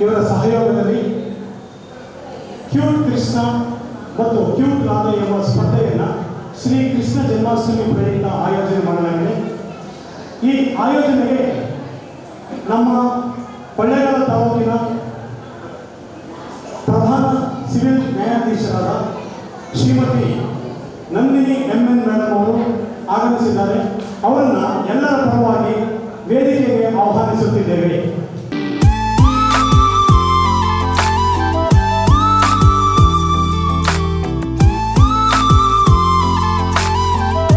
ಇವರ ಸಹಯೋಗದಲ್ಲಿ ಕ್ಯೂಟ್ ಕೃಷ್ಣ ಮತ್ತು ಕ್ಯೂಟ್ ರಾಧೆ ಎಂಬ ಸ್ಪರ್ಧೆಯನ್ನು ಶ್ರೀ ಕೃಷ್ಣ ಜನ್ಮಾಷ್ಟಮಿ ಪ್ರಯುಕ್ತ ಆಯೋಜನೆ ಮಾಡಲಾಗಿದೆ. ಈ ಆಯೋಜನೆಗೆ ನಮ್ಮ ಕೊಳ್ಳೇಗಾಲ ತಾಲೂಕಿನ ಪ್ರಧಾನ ಸಿವಿಲ್ ನ್ಯಾಯಾಧೀಶರಾದ ಶ್ರೀಮತಿ ನಂದಿನಿ MN ಮೇಡಮ್ ಅವರು ಆಗಮಿಸಿದ್ದಾರೆ. ಅವರನ್ನು ಎಲ್ಲರ ಪರವಾಗಿ ವೇದಿಕೆಗೆ ಆಹ್ವಾನಿಸುತ್ತಿದ್ದೇವೆ.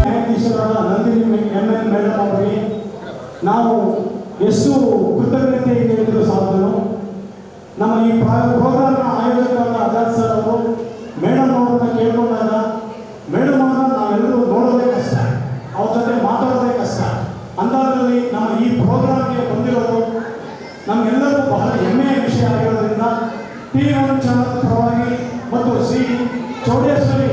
ನ್ಯಾಯಾಧೀಶರಾದ ನಂದಿನಿ MN ಮೇಡಮ್ ಅವರಿಗೆ ನಾವು ಎಷ್ಟು ಕೃತಜ್ಞತೆಯಿಂದ ಇದ್ದರೂ ಸಾಧನು. ನಮ್ಮ ಈ ಪ್ರೋಗ್ರಾಮ್ನ ಆಯೋಜಕರಾದ ಆಜಾದ್ ಸರ್ ಅವರು ಮೇಡಮ್ ಅವರನ್ನ ಕೇಳ್ಕೊಂಡಾಗ ಮೇಡಮ್ ಅವರನ್ನ ನಾವೆಲ್ಲರೂ ನೋಡೋದೇ ಕಷ್ಟ, ಅವ್ರ ಜೊತೆ ಮಾತಾಡೋದೇ ಕಷ್ಟ. ಅಂಥದ್ರಲ್ಲಿ ನಮ್ಮ ಈ ಪ್ರೋಗ್ರಾಮ್ಗೆ ಬಂದಿರೋದು ನಮಗೆಲ್ಲರೂ ಬಹಳ ಹೆಮ್ಮೆಯ ವಿಷಯ ಆಗಿರೋದ್ರಿಂದ TV1 ಚಾನಲ್ ಪರವಾಗಿ ಮತ್ತು ಶ್ರೀ ಚೌಡೇಶ್ವರಿ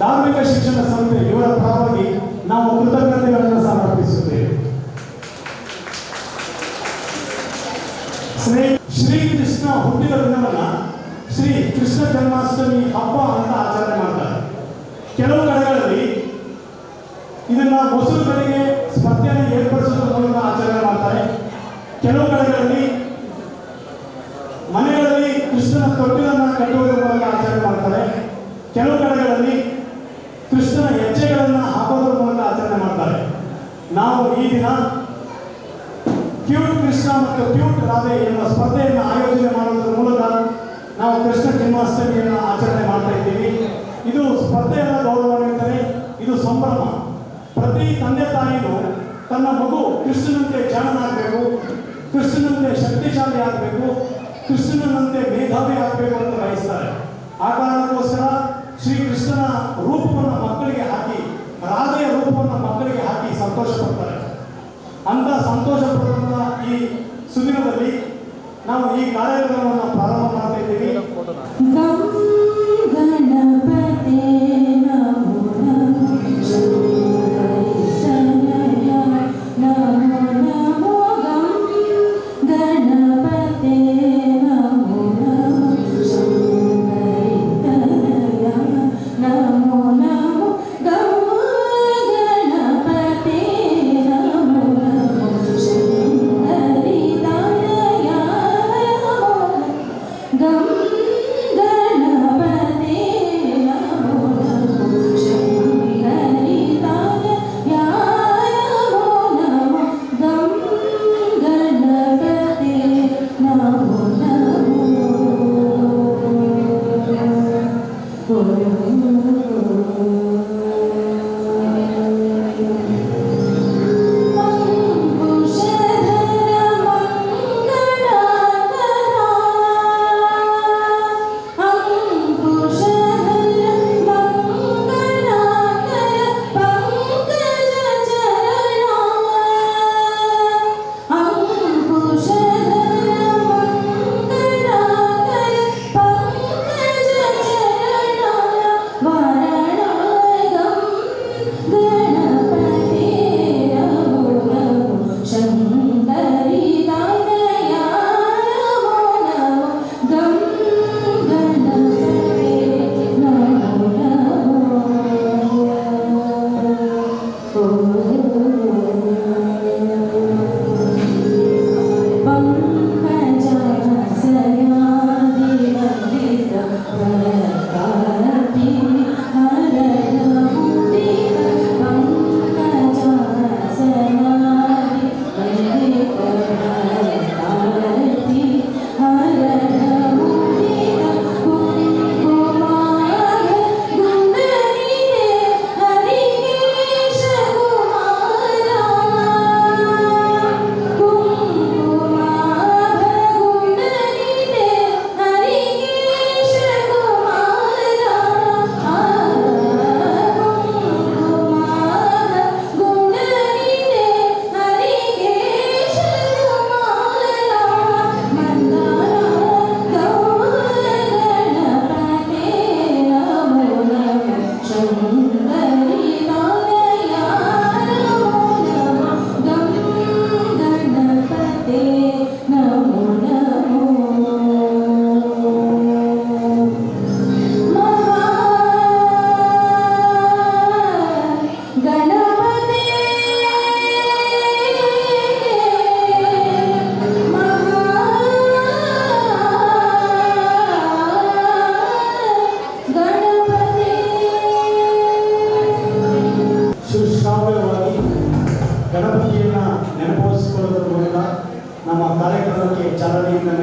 ಧಾರ್ಮಿಕ ಶಿಕ್ಷಣ ಸಂಸ್ಥೆ ಇವರ ಪರವಾಗಿ ನಾವು ಕೃತಜ್ಞತೆಗಳನ್ನು ಸಮರ್ಪಿಸುತ್ತೇವೆ. ಶ್ರೀಕೃಷ್ಣ ಹುಟ್ಟಿದ ದಿನವನ್ನ ಶ್ರೀ ಕೃಷ್ಣ ಜನ್ಮಾಷ್ಟಮಿ ಹಬ್ಬ ಅಂತ ಆಚರಣೆ ಮಾಡ್ತಾರೆ. ಕೆಲವು ಕಡೆಗಳಲ್ಲಿ ಇದನ್ನ ಮೊಸರುಗಳಿಗೆ ಸ್ಪರ್ಧೆಯನ್ನು ಏರ್ಪಡಿಸೋದ್ರ ಮೂಲಕ ಆಚರಣೆ ಮಾಡ್ತಾರೆ. ಕೆಲವು ಕಡೆಗಳಲ್ಲಿ ಮನೆಗಳಲ್ಲಿ ಕೃಷ್ಣನ ತೊಟ್ಟಿಲನ್ನು ಕಟ್ಟುವುದರ ಮೂಲಕ ಆಚರಣೆ ಮಾಡ್ತಾರೆ. ಕೆಲವು ಕಡೆಗಳಲ್ಲಿ ಕೃಷ್ಣನ ಹೆಜ್ಜೆಗಳನ್ನು ಹಾಕೋದ್ರ ಮೂಲಕ ಆಚರಣೆ ಮಾಡ್ತಾರೆ. ನಾವು ಈ ದಿನ ಕ್ಯೂಟ್ ಕೃಷ್ಣ ಮತ್ತು ಕ್ಯೂಟ್ ರಾಧೆ ಎಂಬ ಸ್ಪರ್ಧೆಯನ್ನು ಆಯೋಜನೆ ಮಾಡುವುದರ ಮೂಲಕ ನಾವು ಕೃಷ್ಣ ಜನ್ಮಾಷ್ಟಮಿಯನ್ನು ಆಚರಣೆ ಮಾಡ್ತಾ ಇದ್ದೀವಿ. ಇದು ಸ್ಪರ್ಧೆಯಲ್ಲ, ಗೌರವವಾಗಿದ್ದರೆ ಇದು ಸಂಭ್ರಮ. ಪ್ರತಿ ತಂದೆ ತಾಯಿಯೂ ತನ್ನ ಮಗು ಕೃಷ್ಣನಂತೆ ಜಾಣನಾಗಬೇಕು, ಕೃಷ್ಣನಂತೆ ಶಕ್ತಿಶಾಲಿ ಆಗಬೇಕು, ಕೃಷ್ಣನಂತೆ ಮೇಧಾವಿ ಆಗಬೇಕು ಅಂತ ಬಯಸ್ತಾರೆ. ಆ ಕಾರಣಕ್ಕೋಸ್ಕರ ಶ್ರೀ ಕೃಷ್ಣನ ರೂಪವನ್ನು ಮಕ್ಕಳಿಗೆ ಹಾಕಿ, ರಾಧೆಯ ರೂಪವನ್ನು ಮಕ್ಕಳಿಗೆ ಹಾಕಿ ಸಂತೋಷ ಪಡ್ತಾರೆ. ಅಂತ ಸಂತೋಷ ಪಡುವಂಥ ಈ ಸುದಿನದಲ್ಲಿ ನಾವು ಈ ಕಾರ್ಯಕ್ರಮವನ್ನು ಪ್ರಾರಂಭ ಮಾಡ್ತಾ ಇದ್ದೀವಿ.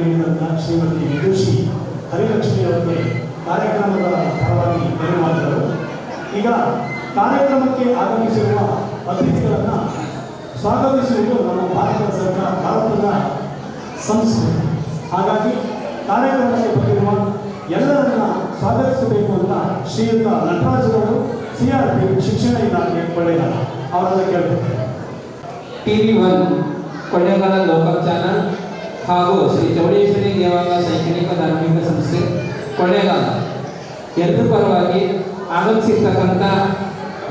ನೀಡಿದಂಥ ಶ್ರೀಮತಿ ವಿದುಷಿ ಹರಿಲಕ್ಷ್ಮಿ ಅವರಿಗೆ ಕಾರ್ಯಕ್ರಮದ ಪರವಾಗಿ ಧನ್ಯವಾದಗಳು. ಈಗ ಕಾರ್ಯಕ್ರಮಕ್ಕೆ ಆಗಮಿಸಿರುವ ಅತಿಥಿಗಳನ್ನು ಸ್ವಾಗತಿಸುವುದು ನಮ್ಮ ಭಾರತದ ಸಂಸ್ಕೃತಿ. ಹಾಗಾಗಿ ಕಾರ್ಯಕ್ರಮಕ್ಕೆ ಬಂದಿರುವ ಎಲ್ಲರನ್ನ ಸ್ವಾಗತಿಸಬೇಕು ಅಂತ ಶ್ರೀಯುತ ನಟರಾಜರವರು CRP ಶಿಕ್ಷಣ ಇಲಾಖೆ ಕೊಳ್ಳೇಗಾಲ ಅವರನ್ನ ಕೇಳಬೇಕು. TV1 ಕೊಳ್ಳೇಗಾಲ ಲೋಕಲ್ ಚಾನಲ್ ಹಾಗೂ ಶ್ರೀ ಚೌಡೇಶ್ವರಿ ದೇವಾಲಯ ಶೈಕ್ಷಣಿಕ ಧಾರ್ಮಿಕ ಸಂಸ್ಥೆ ಕೊಳ್ಳೇಗಾಲ ಎಲ್ಲರ ಪರವಾಗಿ ಆಗಮಿಸಿರ್ತಕ್ಕಂಥ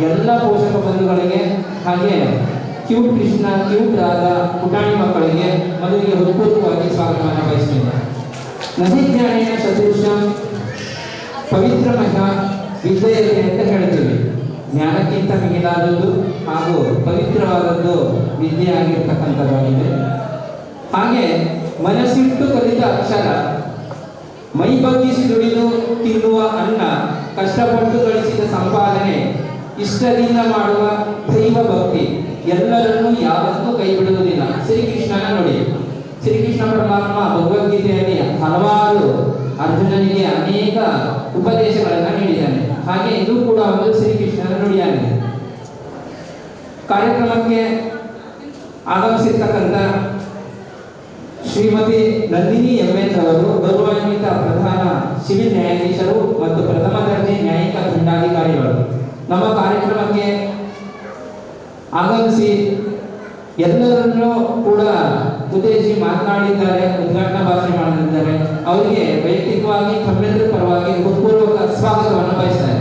ಎಲ್ಲ ಪೋಷಕ ಬಂಧುಗಳಿಗೆ ಹಾಗೆ ಕ್ಯೂಟ್ ಕೃಷ್ಣ ಕ್ಯೂಟ್ ಆದ ಪುಟಾಣಿ ಮಕ್ಕಳಿಗೆ ಮದುವೆಗೆ ಹೃತ್ಪೂರ್ವಕವಾಗಿ ಸ್ವಾಗತವನ್ನು ಬಯಸ್ತೇನೆ. ನದಿಜ್ಞಾನೇನ ಸದೃಶಂ ಪವಿತ್ರಮಯ ವಿದ್ಯೆಯಲ್ಲಿ ಅಂತ ಹೇಳ್ತೀವಿ. ಜ್ಞಾನಕ್ಕಿಂತ ಮಿಗಿಲಾದದ್ದು ಹಾಗೂ ಪವಿತ್ರವಾದದ್ದು ವಿದ್ಯೆ ಆಗಿರ್ತಕ್ಕಂಥದ್ದಾಗಿದೆ. ಹಾಗೆ ಮನಸ್ಸಿಟ್ಟು ಕಲಿತ ಅಕ್ಷರ, ಮೈ ಬಗ್ಗಿಸಿ ದುಡಿದು ತಿನ್ನುವ ಅನ್ನ, ಕಷ್ಟಪಟ್ಟು ಗಳಿಸಿದ ಸಂಪಾದನೆ, ಇಷ್ಟದಿಂದ ಮಾಡುವ ದೈವ ಭಕ್ತಿ ಎಲ್ಲರನ್ನೂ ಯಾವತ್ತೂ ಕೈ ಬಿಡುವುದಿಲ್ಲ. ಶ್ರೀಕೃಷ್ಣನ ನೋಡಿ, ಶ್ರೀಕೃಷ್ಣ ಪರಮಾತ್ಮ ಭಗವದ್ಗೀತೆಯಲ್ಲಿ ಹಲವಾರು ಅರ್ಜುನನಿಗೆ ಅನೇಕ ಉಪದೇಶಗಳನ್ನು ನೀಡಿದ್ದಾನೆ. ಹಾಗೆ ಇದು ಕೂಡ ಒಂದು ಶ್ರೀಕೃಷ್ಣನ ನುಡಿಯಾಗಿದೆ. ಕಾರ್ಯಕ್ರಮಕ್ಕೆ ಆಗಮಿಸಿರ್ತಕ್ಕಂಥ ಶ್ರೀಮತಿ ನಂದಿನಿ ಎಂಎನ್ ಅವರು ಗೌರವಾನ್ವಿತ ಪ್ರಧಾನ ಸಿವಿಲ್ ನ್ಯಾಯಾಧೀಶರು ಮತ್ತು ಪ್ರಥಮ ದರ್ಜೆ ನ್ಯಾಯಿಕ ದಂಡಾಧಿಕಾರಿಗಳು ನಮ್ಮ ಕಾರ್ಯಕ್ರಮಕ್ಕೆ ಆಗಮಿಸಿ ಎಲ್ಲರನ್ನೂ ಕೂಡ ಉದ್ದೇಶಿಸಿ ಮಾತನಾಡಿದ್ದಾರೆ, ಉದ್ಘಾಟನಾ ಭಾಷಣ ಮಾಡಲಿದ್ದಾರೆ. ಅವರಿಗೆ ವೈಯಕ್ತಿಕವಾಗಿ ತಮ್ಮೆಲ್ಲರ ಪರವಾಗಿ ಹೃತ್ಪೂರ್ವಕ ಸ್ವಾಗತವನ್ನು ಬಯಸ್ತಾರೆ.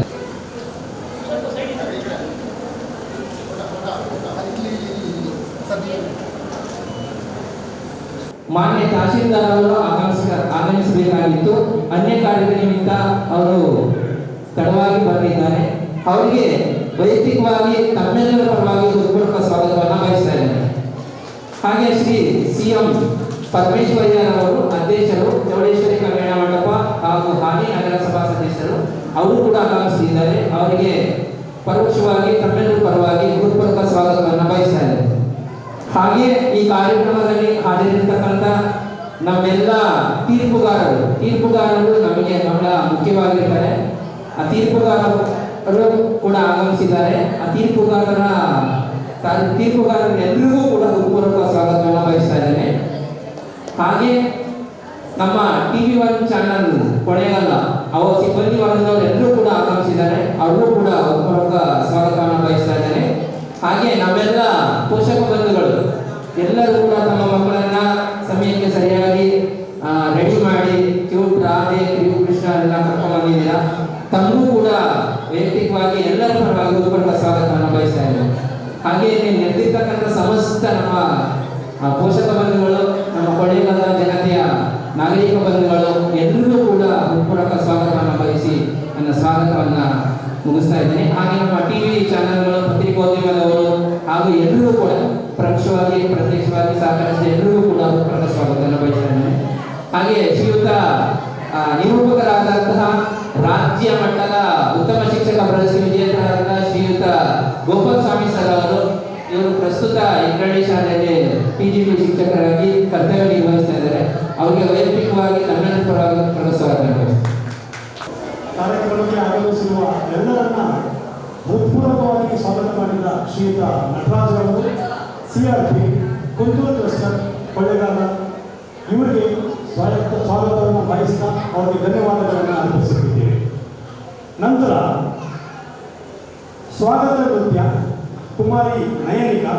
ಮಾನ್ಯ ತಹಶೀಲ್ದಾರ್ ಅವರು ಆಗಮಿಸಬೇಕಾಗಿತ್ತು. ಅನ್ಯ ಕಾರ್ಯದ ನಿಮಿತ್ತ ಅವರು ತಡವಾಗಿ ಬಂದಿದ್ದಾರೆ. ಅವರಿಗೆ ವೈಯಕ್ತಿಕವಾಗಿ ತಮ್ಮೆಲ್ಲರ ಪರವಾಗಿ ಹೃತ್ಪೂರ್ವಕ ಸ್ವಾಗತವನ್ನು ಬಯಸ್ತಾ ಇದ್ದಾರೆ. ಹಾಗೆ ಶ್ರೀ CM ಪರಮೇಶ್ವರಯ್ಯನವರು ಅಧ್ಯಕ್ಷರು, ಚೌಡೇಶ್ವರಿ ಕಲ್ಯಾಣ ಮಂಟಪ ಹಾಗೂ ಹಾಲಿ ನಗರಸಭಾ ಸದಸ್ಯರು ಅವರು ಕೂಡ ಆಗಮಿಸಿದ್ದಾರೆ. ಅವರಿಗೆ ಪರೋಕ್ಷವಾಗಿ ತಮ್ಮೆಲ್ಲರ ಪರವಾಗಿ ಹೃತ್ಪೂರ್ವಕ ಸ್ವಾಗತವನ್ನು ಬಯಸ್ತಾ ಇದ್ದಾರೆ. ಹಾಗೆ ಈ ಕಾರ್ಯಕ್ರಮದಲ್ಲಿ ಹಾಜರಿರ್ತಕ್ಕಂಥ ನಮ್ಮೆಲ್ಲ ತೀರ್ಪುಗಾರರು ನಮಗೆ ಬಹಳ ಮುಖ್ಯವಾಗಿರ್ತಾರೆ. ಆ ತೀರ್ಪುಗಾರರು ಕೂಡ ಆಗಮಿಸಿದ್ದಾರೆ. ಆ ತೀರ್ಪುಗಾರರೆಲ್ಲರಿಗೂ ಕೂಡ ಹೃತ್ಪೂರ್ವಕ ಸ್ವಾಗತವನ್ನು ಬಯಸ್ತಾ ಇದ್ದೇನೆ. ಹಾಗೆ ನಮ್ಮ TV1 ಚಾನಲ್ ಕೊಳ್ಳೇಗಾಲ ಅವರ ಸಿಬ್ಬಂದಿ ವರ್ಗದವರೆಲ್ಲರೂ ಕೂಡ ಆಗಮಿಸಿದ್ದಾರೆ. ಅವರು ಕೂಡ ಹೃತ್ಪೂರ್ವಕ ಸ್ವಾಗತವನ್ನು ಬಯಸ್ತಾ ಇದ್ದೇನೆ. ಹಾಗೆ ನಮ್ಮೆಲ್ಲ ಪೋಷಕ ಬಂಧುಗಳು ಎಲ್ಲರೂ ಕೂಡ ತಮ್ಮ ಮಕ್ಕಳನ್ನ ಸಮಯಕ್ಕೆ ಸರಿಯಾಗಿ ರೆಡಿ ಮಾಡಿ ಕ್ಯೂಟ್ ರಾಧೆ ಕೃಷ್ಣ ಎಲ್ಲ ಕರ್ಕೊಂಡು ಬಂದಿದ್ದೀರಾ. ತಮಗೂ ಕೂಡ ವೈಯಕ್ತಿಕವಾಗಿ ಎಲ್ಲರ ಪರವಾಗಿ ಹೃತ್ಪೂರ್ವಕ ಸ್ವಾಗತವನ್ನು ಬಯಸ್ತಾ ಇದ್ದೇನೆ. ಹಾಗೆ ನೆರೆದಿರ್ತಕ್ಕಂಥ ಸಮಸ್ತ ನಮ್ಮ ಪೋಷಕ ಬಂಧುಗಳು, ನಮ್ಮ ಕೊಳ್ಳೇಗಾಲದ ಜನತೆಯ ನಾಗರಿಕ ಬಂಧುಗಳು ಎಲ್ಲರಿಗೂ ಕೂಡ ಹೃತ್ಪೂರ್ವಕ ಸ್ವಾಗತವನ್ನು ಬಯಸಿ ನನ್ನ ಸ್ವಾಗತವನ್ನು ಮುಗಿಸ್ತಾ ಇದ್ದೇನೆ. ಹಾಗೆ ನಮ್ಮ TV ಚಾನೆಲ್ಗಳು, ಪತ್ರಿಕೋದ್ಯಮದವರು ಹಾಗೂ ಎಲ್ಲರೂ ಕೂಡ ಪರೋಕ್ಷವಾಗಿ ಪ್ರತ್ಯಕ್ಷವಾಗಿ ಸಹಕರಿಸಿದ ಎಲ್ಲರಿಗೂ ಕೂಡ ಹೃತ್ಪೂರ್ವಕ ಸ್ವಾಗತವನ್ನು ಬಯಸ್ತಾ ಇದ್ದೇನೆ. ಹಾಗೆ ಶ್ರೀಯುತ ನಿರೂಪಕರಾದಂತಹ ರಾಜ್ಯ ಮಟ್ಟದ ಉತ್ತಮ ಶಿಕ್ಷಕ ಪ್ರಶಸ್ತಿ ವಿಜೇತರಾದ ಶ್ರೀಯುತ ಗೋಪಾಲ್ ಸ್ವಾಮಿ ಸರ್ ಅವರು, ಇವರು ಪ್ರಸ್ತುತ ಇಂಗ್ರಡಿ ಶಾಲೆಯಲ್ಲಿ PGP ಶಿಕ್ಷಕರಾಗಿ ಕರ್ತವ್ಯ ನಿರ್ವಹಿಸ್ತಾ ಇದ್ದಾರೆ. ಅವರಿಗೆ ವೈಯಕ್ತಿಕವಾಗಿ ತಮ್ಮೆಲ್ಲರ ಪರವಾಗಿ ಸ್ವಾಗತ. ಕಾರ್ಯಕ್ರಮಕ್ಕೆ ಆಗಮಿಸಿರುವ ಎಲ್ಲರನ್ನ ಹೃತ್ಪೂರ್ವಕವಾಗಿ ಸ್ವಾಗತ ಮಾಡಿದ ಶ್ರೀಯುತ ನಟರಾಜರವರು, CRP ಕುಂದೂರು ಕ್ಲಸ್ಟರ್ ಕೊಳ್ಳೇಗಾಲ ಇವರಿಗೆ ಸ್ವಾಗತವನ್ನು ಬಯಸ್ತಾ ಅವರಿಗೆ ಧನ್ಯವಾದಗಳನ್ನು ಅರ್ಪಿಸುತ್ತಿದ್ದೇವೆ. ನಂತರ ಸ್ವಾಗತ ನೃತ್ಯ ಕುಮಾರಿ ನಯನಿಕಾ,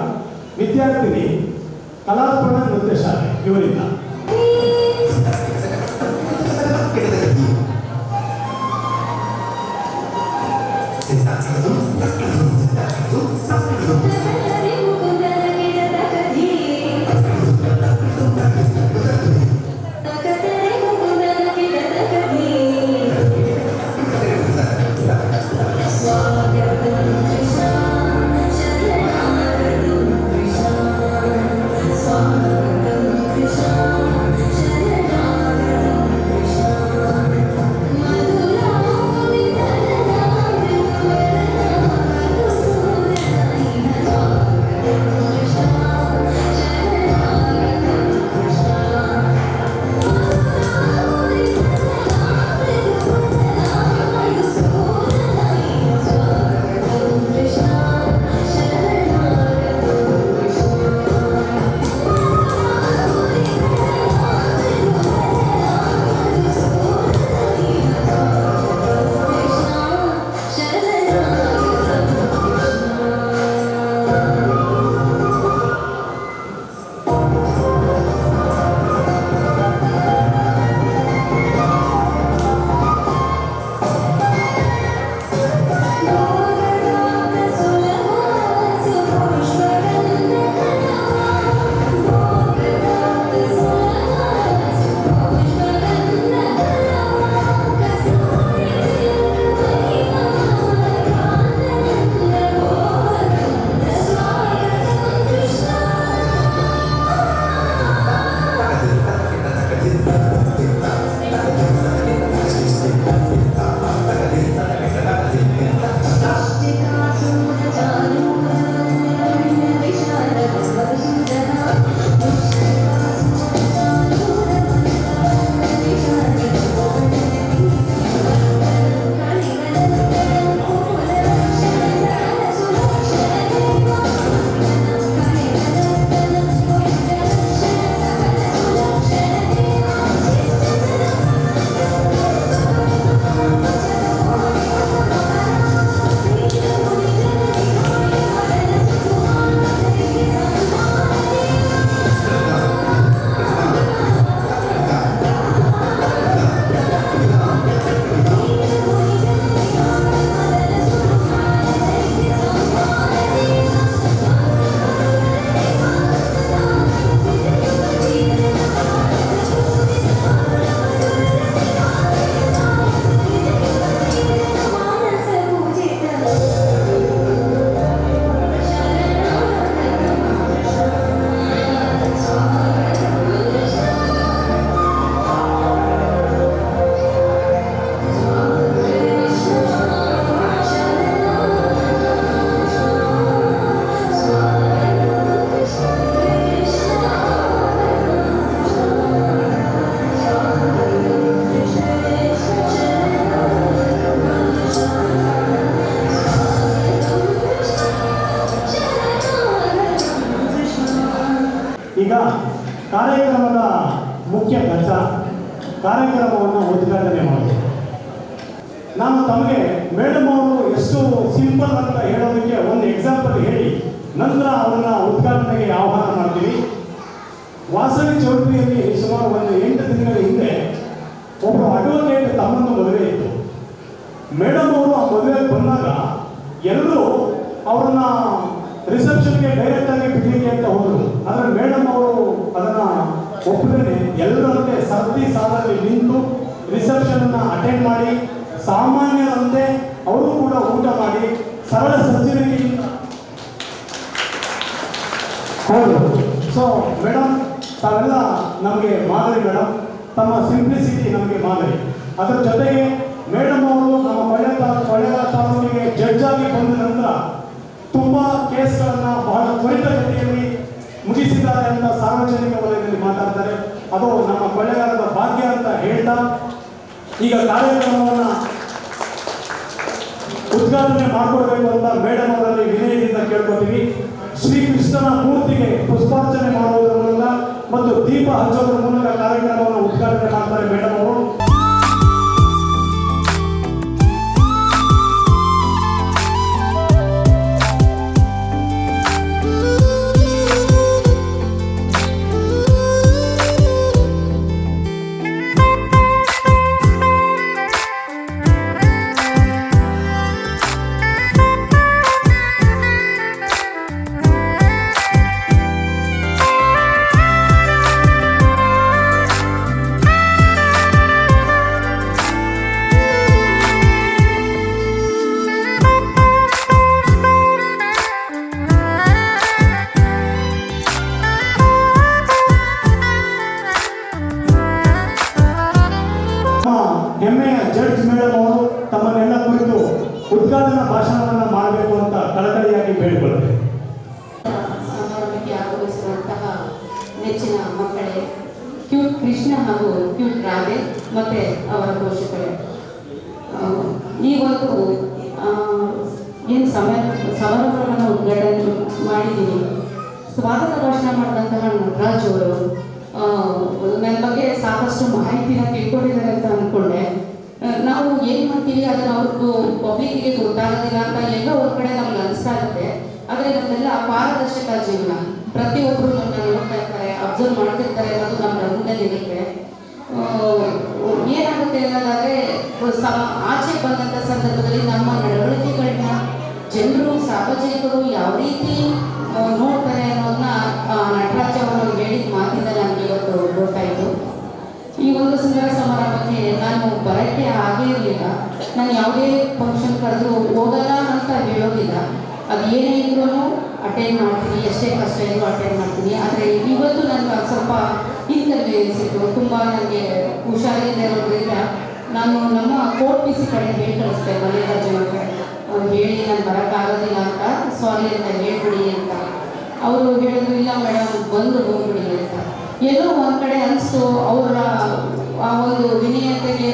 ವಿದ್ಯಾರ್ಥಿನಿ, ಕಲಾತ್ಮಕ ನೃತ್ಯ ಶಾಲೆ ಇವರಿಂದ Krishna ಕಾರ್ಯಕ್ರಮದ ಮುಖ್ಯ ಘಟ್ಟ ಕಾರ್ಯಕ್ರಮವನ್ನು ಉದ್ಘಾಟನೆ ಮಾಡಿದೆ. ನಾನು ತಮಗೆ ಮೇಡಮ್ ಅವರು ಎಷ್ಟು ಸಿಂಪಲ್ ಅಂತ ಹೇಳೋದಕ್ಕೆ ಒಂದು ಎಕ್ಸಾಂಪಲ್ ಹೇಳಿ ನಂತರ ಅವರನ್ನ ಉದ್ಘಾಟನೆಗೆ ಆಹ್ವಾನ ಮಾಡ್ತೀವಿ. ವಾಸವಿ ಚೌಟ್ರಿಯಲ್ಲಿ ಸುಮಾರು ಒಂದು 8 ದಿನಗಳ ಹಿಂದೆ ಒಬ್ಬರು ಅಡ್ವೊಕೇಟ್ ತಮ್ಮನ್ನು ಮದುವೆ ಇತ್ತು. ಮೇಡಮ್ ಅವರು ಆ ಮದುವೆಗೆ ಬಂದಾಗ ಎಲ್ಲರೂ ಅವರನ್ನ ರಿಸೆಪ್ಷನ್ಗೆ ಡೈರೆಕ್ಟ್ ಆಗಿ ಬಿಡ್ಲಿಕ್ಕೆ ಅಂತ ಹೋದರು. ಆದರೆ ಮೇಡಮ್ ಅವರು ಅದನ್ನ ಒಪ್ಪದೇ ಎಲ್ಲರಂತೆ ಸರದಿ ಸಾಲಲ್ಲಿ ನಿಂತು ರಿಸೆಪ್ಷನ್ ಅನ್ನ ಅಟೆಂಡ್ ಮಾಡಿ ಸಾಮಾನ್ಯರಂತೆ ಅವರು ಕೂಡ ಊಟ ಮಾಡಿ ಸರಳ ಸಜ್ಜನಿಕೆಯಿಂದ ಹೌದು. ಸೊ ಮೇಡಮ್ ತಾವೆಲ್ಲ ನಮಗೆ ಮಾದರಿ ಮೇಡಮ್, ತಮ್ಮ ಸಿಂಪ್ಲಿಸಿಟಿ ನಮಗೆ ಮಾದರಿ. ಅದರ ಜೊತೆಗೆ ಮೇಡಮ್ ಅವರು ನಮ್ಮ ಕೊಳ್ಳೇಗಾಲ ತಾಲೂಕಿಗೆ ಜಡ್ಜ್ ಆಗಿ ಬಂದ ನಂತರ ತುಂಬ ಕೇಸ್ಗಳನ್ನು ಬಹಳ ತ್ವರಿತಗತಿಯಲ್ಲಿ ಮುಗಿಸಿದ್ದಾರೆ ಅಂತ ಸಾರ್ವಜನಿಕ ವಲಯದಲ್ಲಿ ಮಾತಾಡ್ತಾರೆ. ಅದು ನಮ್ಮ ಕೊಳ್ಳೇಗಾಲದ ಭಾಗ್ಯ ಅಂತ ಹೇಳ್ತಾ ಈಗ ಕಾರ್ಯಕ್ರಮವನ್ನು ಉದ್ಘಾಟನೆ ಮಾಡಿಕೊಡ್ಬೇಕು ಅಂತ ಮೇಡಮ್ ಅವರಲ್ಲಿ ವಿನಯದಿಂದ ಕೇಳ್ಕೊತೀವಿ. ಶ್ರೀಕೃಷ್ಣನ ಮೂರ್ತಿಗೆ ಪುಷ್ಪಾರ್ಚನೆ ಮಾಡುವುದರ ಮೂಲಕ ಮತ್ತು ದೀಪ ಹಚ್ಚೋದ್ರ ಮೂಲಕ ಕಾರ್ಯಕ್ರಮವನ್ನು ಉದ್ಘಾಟನೆ ಮಾಡ್ತಾರೆ ಮೇಡಮ್ ಅವರು. ಹೆಮ್ಮೆಯ ಜಡ್ಜ್ ಮೇಡಮ್ ಅವರು ತಮ್ಮನ್ನೆಲ್ಲ ಕುರಿತು ಉದ್ಘಾಟನಾ ಭಾಷಣವನ್ನು ಮಾಡಬೇಕು ಅಂತ ಕಳಕಳಿಯಾಗಿ ಬೇಡಿಕೊಳ್ಳುತ್ತೇವೆ. ಸಮಾರಂಭಕ್ಕೆ ಆಗಮಿಸಿರುವಂತಹ ನೆಚ್ಚಿನ ಮಕ್ಕಳೇ, ಕ್ಯೂಟ್ ಕೃಷ್ಣ ಹಾಗೂ ಕ್ಯೂಟ್ ರಾಧೆ ಮತ್ತೆ ಅವರ ಪೋಷಕರೇ, ಈ ಒಂದು ಏನು ಸಮಾರಂಭವನ್ನು ಉದ್ಘಾಟನೆ ಮಾಡಿದ್ದೀನಿ. ಸ್ವಾಗತ ಭಾಷಣ ಮಾಡಿದಂತಹ ನಟರಾಜ್ ಅವರು ನನ್ನ ಬಗ್ಗೆ ಸಾಕಷ್ಟು ಮಾಹಿತಿನ ತಿಳ್ಕೊಂಡಿದ್ದಾರೆ ಅಂತ ಅಂದ್ಕೊಂಡೆ. ನಾವು ಏನು ಮಾಡ್ತೀವಿ ಅದನ್ನು ಅವ್ರಿಗೂ ಪಬ್ಲಿಕ್ಕಿಗೆ ಗೊತ್ತಾಗೋದಿಲ್ಲ ಅಂತ ಎಲ್ಲ ಒಂದು ಕಡೆ ನಮ್ಗೆ ಅನಿಸ್ತಾ ಇರುತ್ತೆ. ಆದರೆ ನಮ್ಮೆಲ್ಲ ಪಾರದರ್ಶಕ ಜೀವನ, ಪ್ರತಿಯೊಬ್ಬರು ನಮ್ಮನ್ನ ನೋಡ್ತಾ ಇರ್ತಾರೆ, ಅಬ್ಸರ್ವ್ ಮಾಡ್ತಿರ್ತಾರೆ ಅನ್ನೋದು ನಮ್ಮ ಗಮನದಲ್ಲಿ ಇರುತ್ತೆ. ಏನಾಗುತ್ತೆ ಅನ್ನೋದಾದರೆ ಆಚೆ ಬಂದಂಥ ಸಂದರ್ಭದಲ್ಲಿ ನಮ್ಮ ನಡವಳಿಕೆಗಳನ್ನ ಜನರು ಸಾರ್ವಜನಿಕರು ಯಾವ ರೀತಿ ನೋಡ್ತಾರೆ ಅನ್ನೋದನ್ನ ನಟರಾಜ್ ಅವರು ಹೇಳಿದ ಮಾತಿಂದ ನನಗೆ ಇವತ್ತು ಗೊತ್ತಾಯಿತು. ಈ ಒಂದು ಸುಂದರ ಸಮಾರಂಭಕ್ಕೆ ನಾನು ಬರೋಕ್ಕೆ ಆಗೇ ಇರಲಿಲ್ಲ. ನಾನು ಯಾವುದೇ ಫಂಕ್ಷನ್ ಕರೆದ್ರು ಹೋಗಲ್ಲ ಅಂತ ಹೇಳೋದಿಲ್ಲ. ಅದು ಏನೇ ಇದ್ರೂ ಅಟೆಂಡ್ ಮಾಡ್ತೀನಿ, ಎಷ್ಟೇ ಕಷ್ಟ ಇದ್ರೂ ಅಟೆಂಡ್ ಮಾಡ್ತೀನಿ. ಆದರೆ ಇವತ್ತು ನನಗೆ ಸ್ವಲ್ಪ ಇನ್ಕನ್ವೀನಿಯನ್ಸ್ ಇತ್ತು. ತುಂಬ ನನಗೆ ಹುಷಾರಿಲ್ಲದೆ ಇರೋದ್ರಿಂದ ನಾನು ನಮ್ಮ ಕೋರ್ಟ್ ಪಿ ಸಿ ಕಡೆ ಹೇಳಿ ಕಳಿಸ್ದೆ ಮಲ್ಲಿಕಾರ್ಜುನಕ್ಕೆ, ಹೇಳಿ ನಾನು ಬರೋಕ್ಕಾಗೋದಿಲ್ಲ ಅಂತ, ಸಾರಿ ಅಂತ ಹೇಳ್ಬಿಡಿ ಅಂತ. ಅವರು ಹೇಳಿದ್ರು ಇಲ್ಲ ಮೇಡಮ್ ಬಂದು ಹೋಗ್ಬಿಡಿ ಅಂತ. ಎಲ್ಲೋ ಒಂದು ಕಡೆ ಅನಿಸ್ತು ಅವರ ಆ ಒಂದು ವಿನಯತೆಗೆ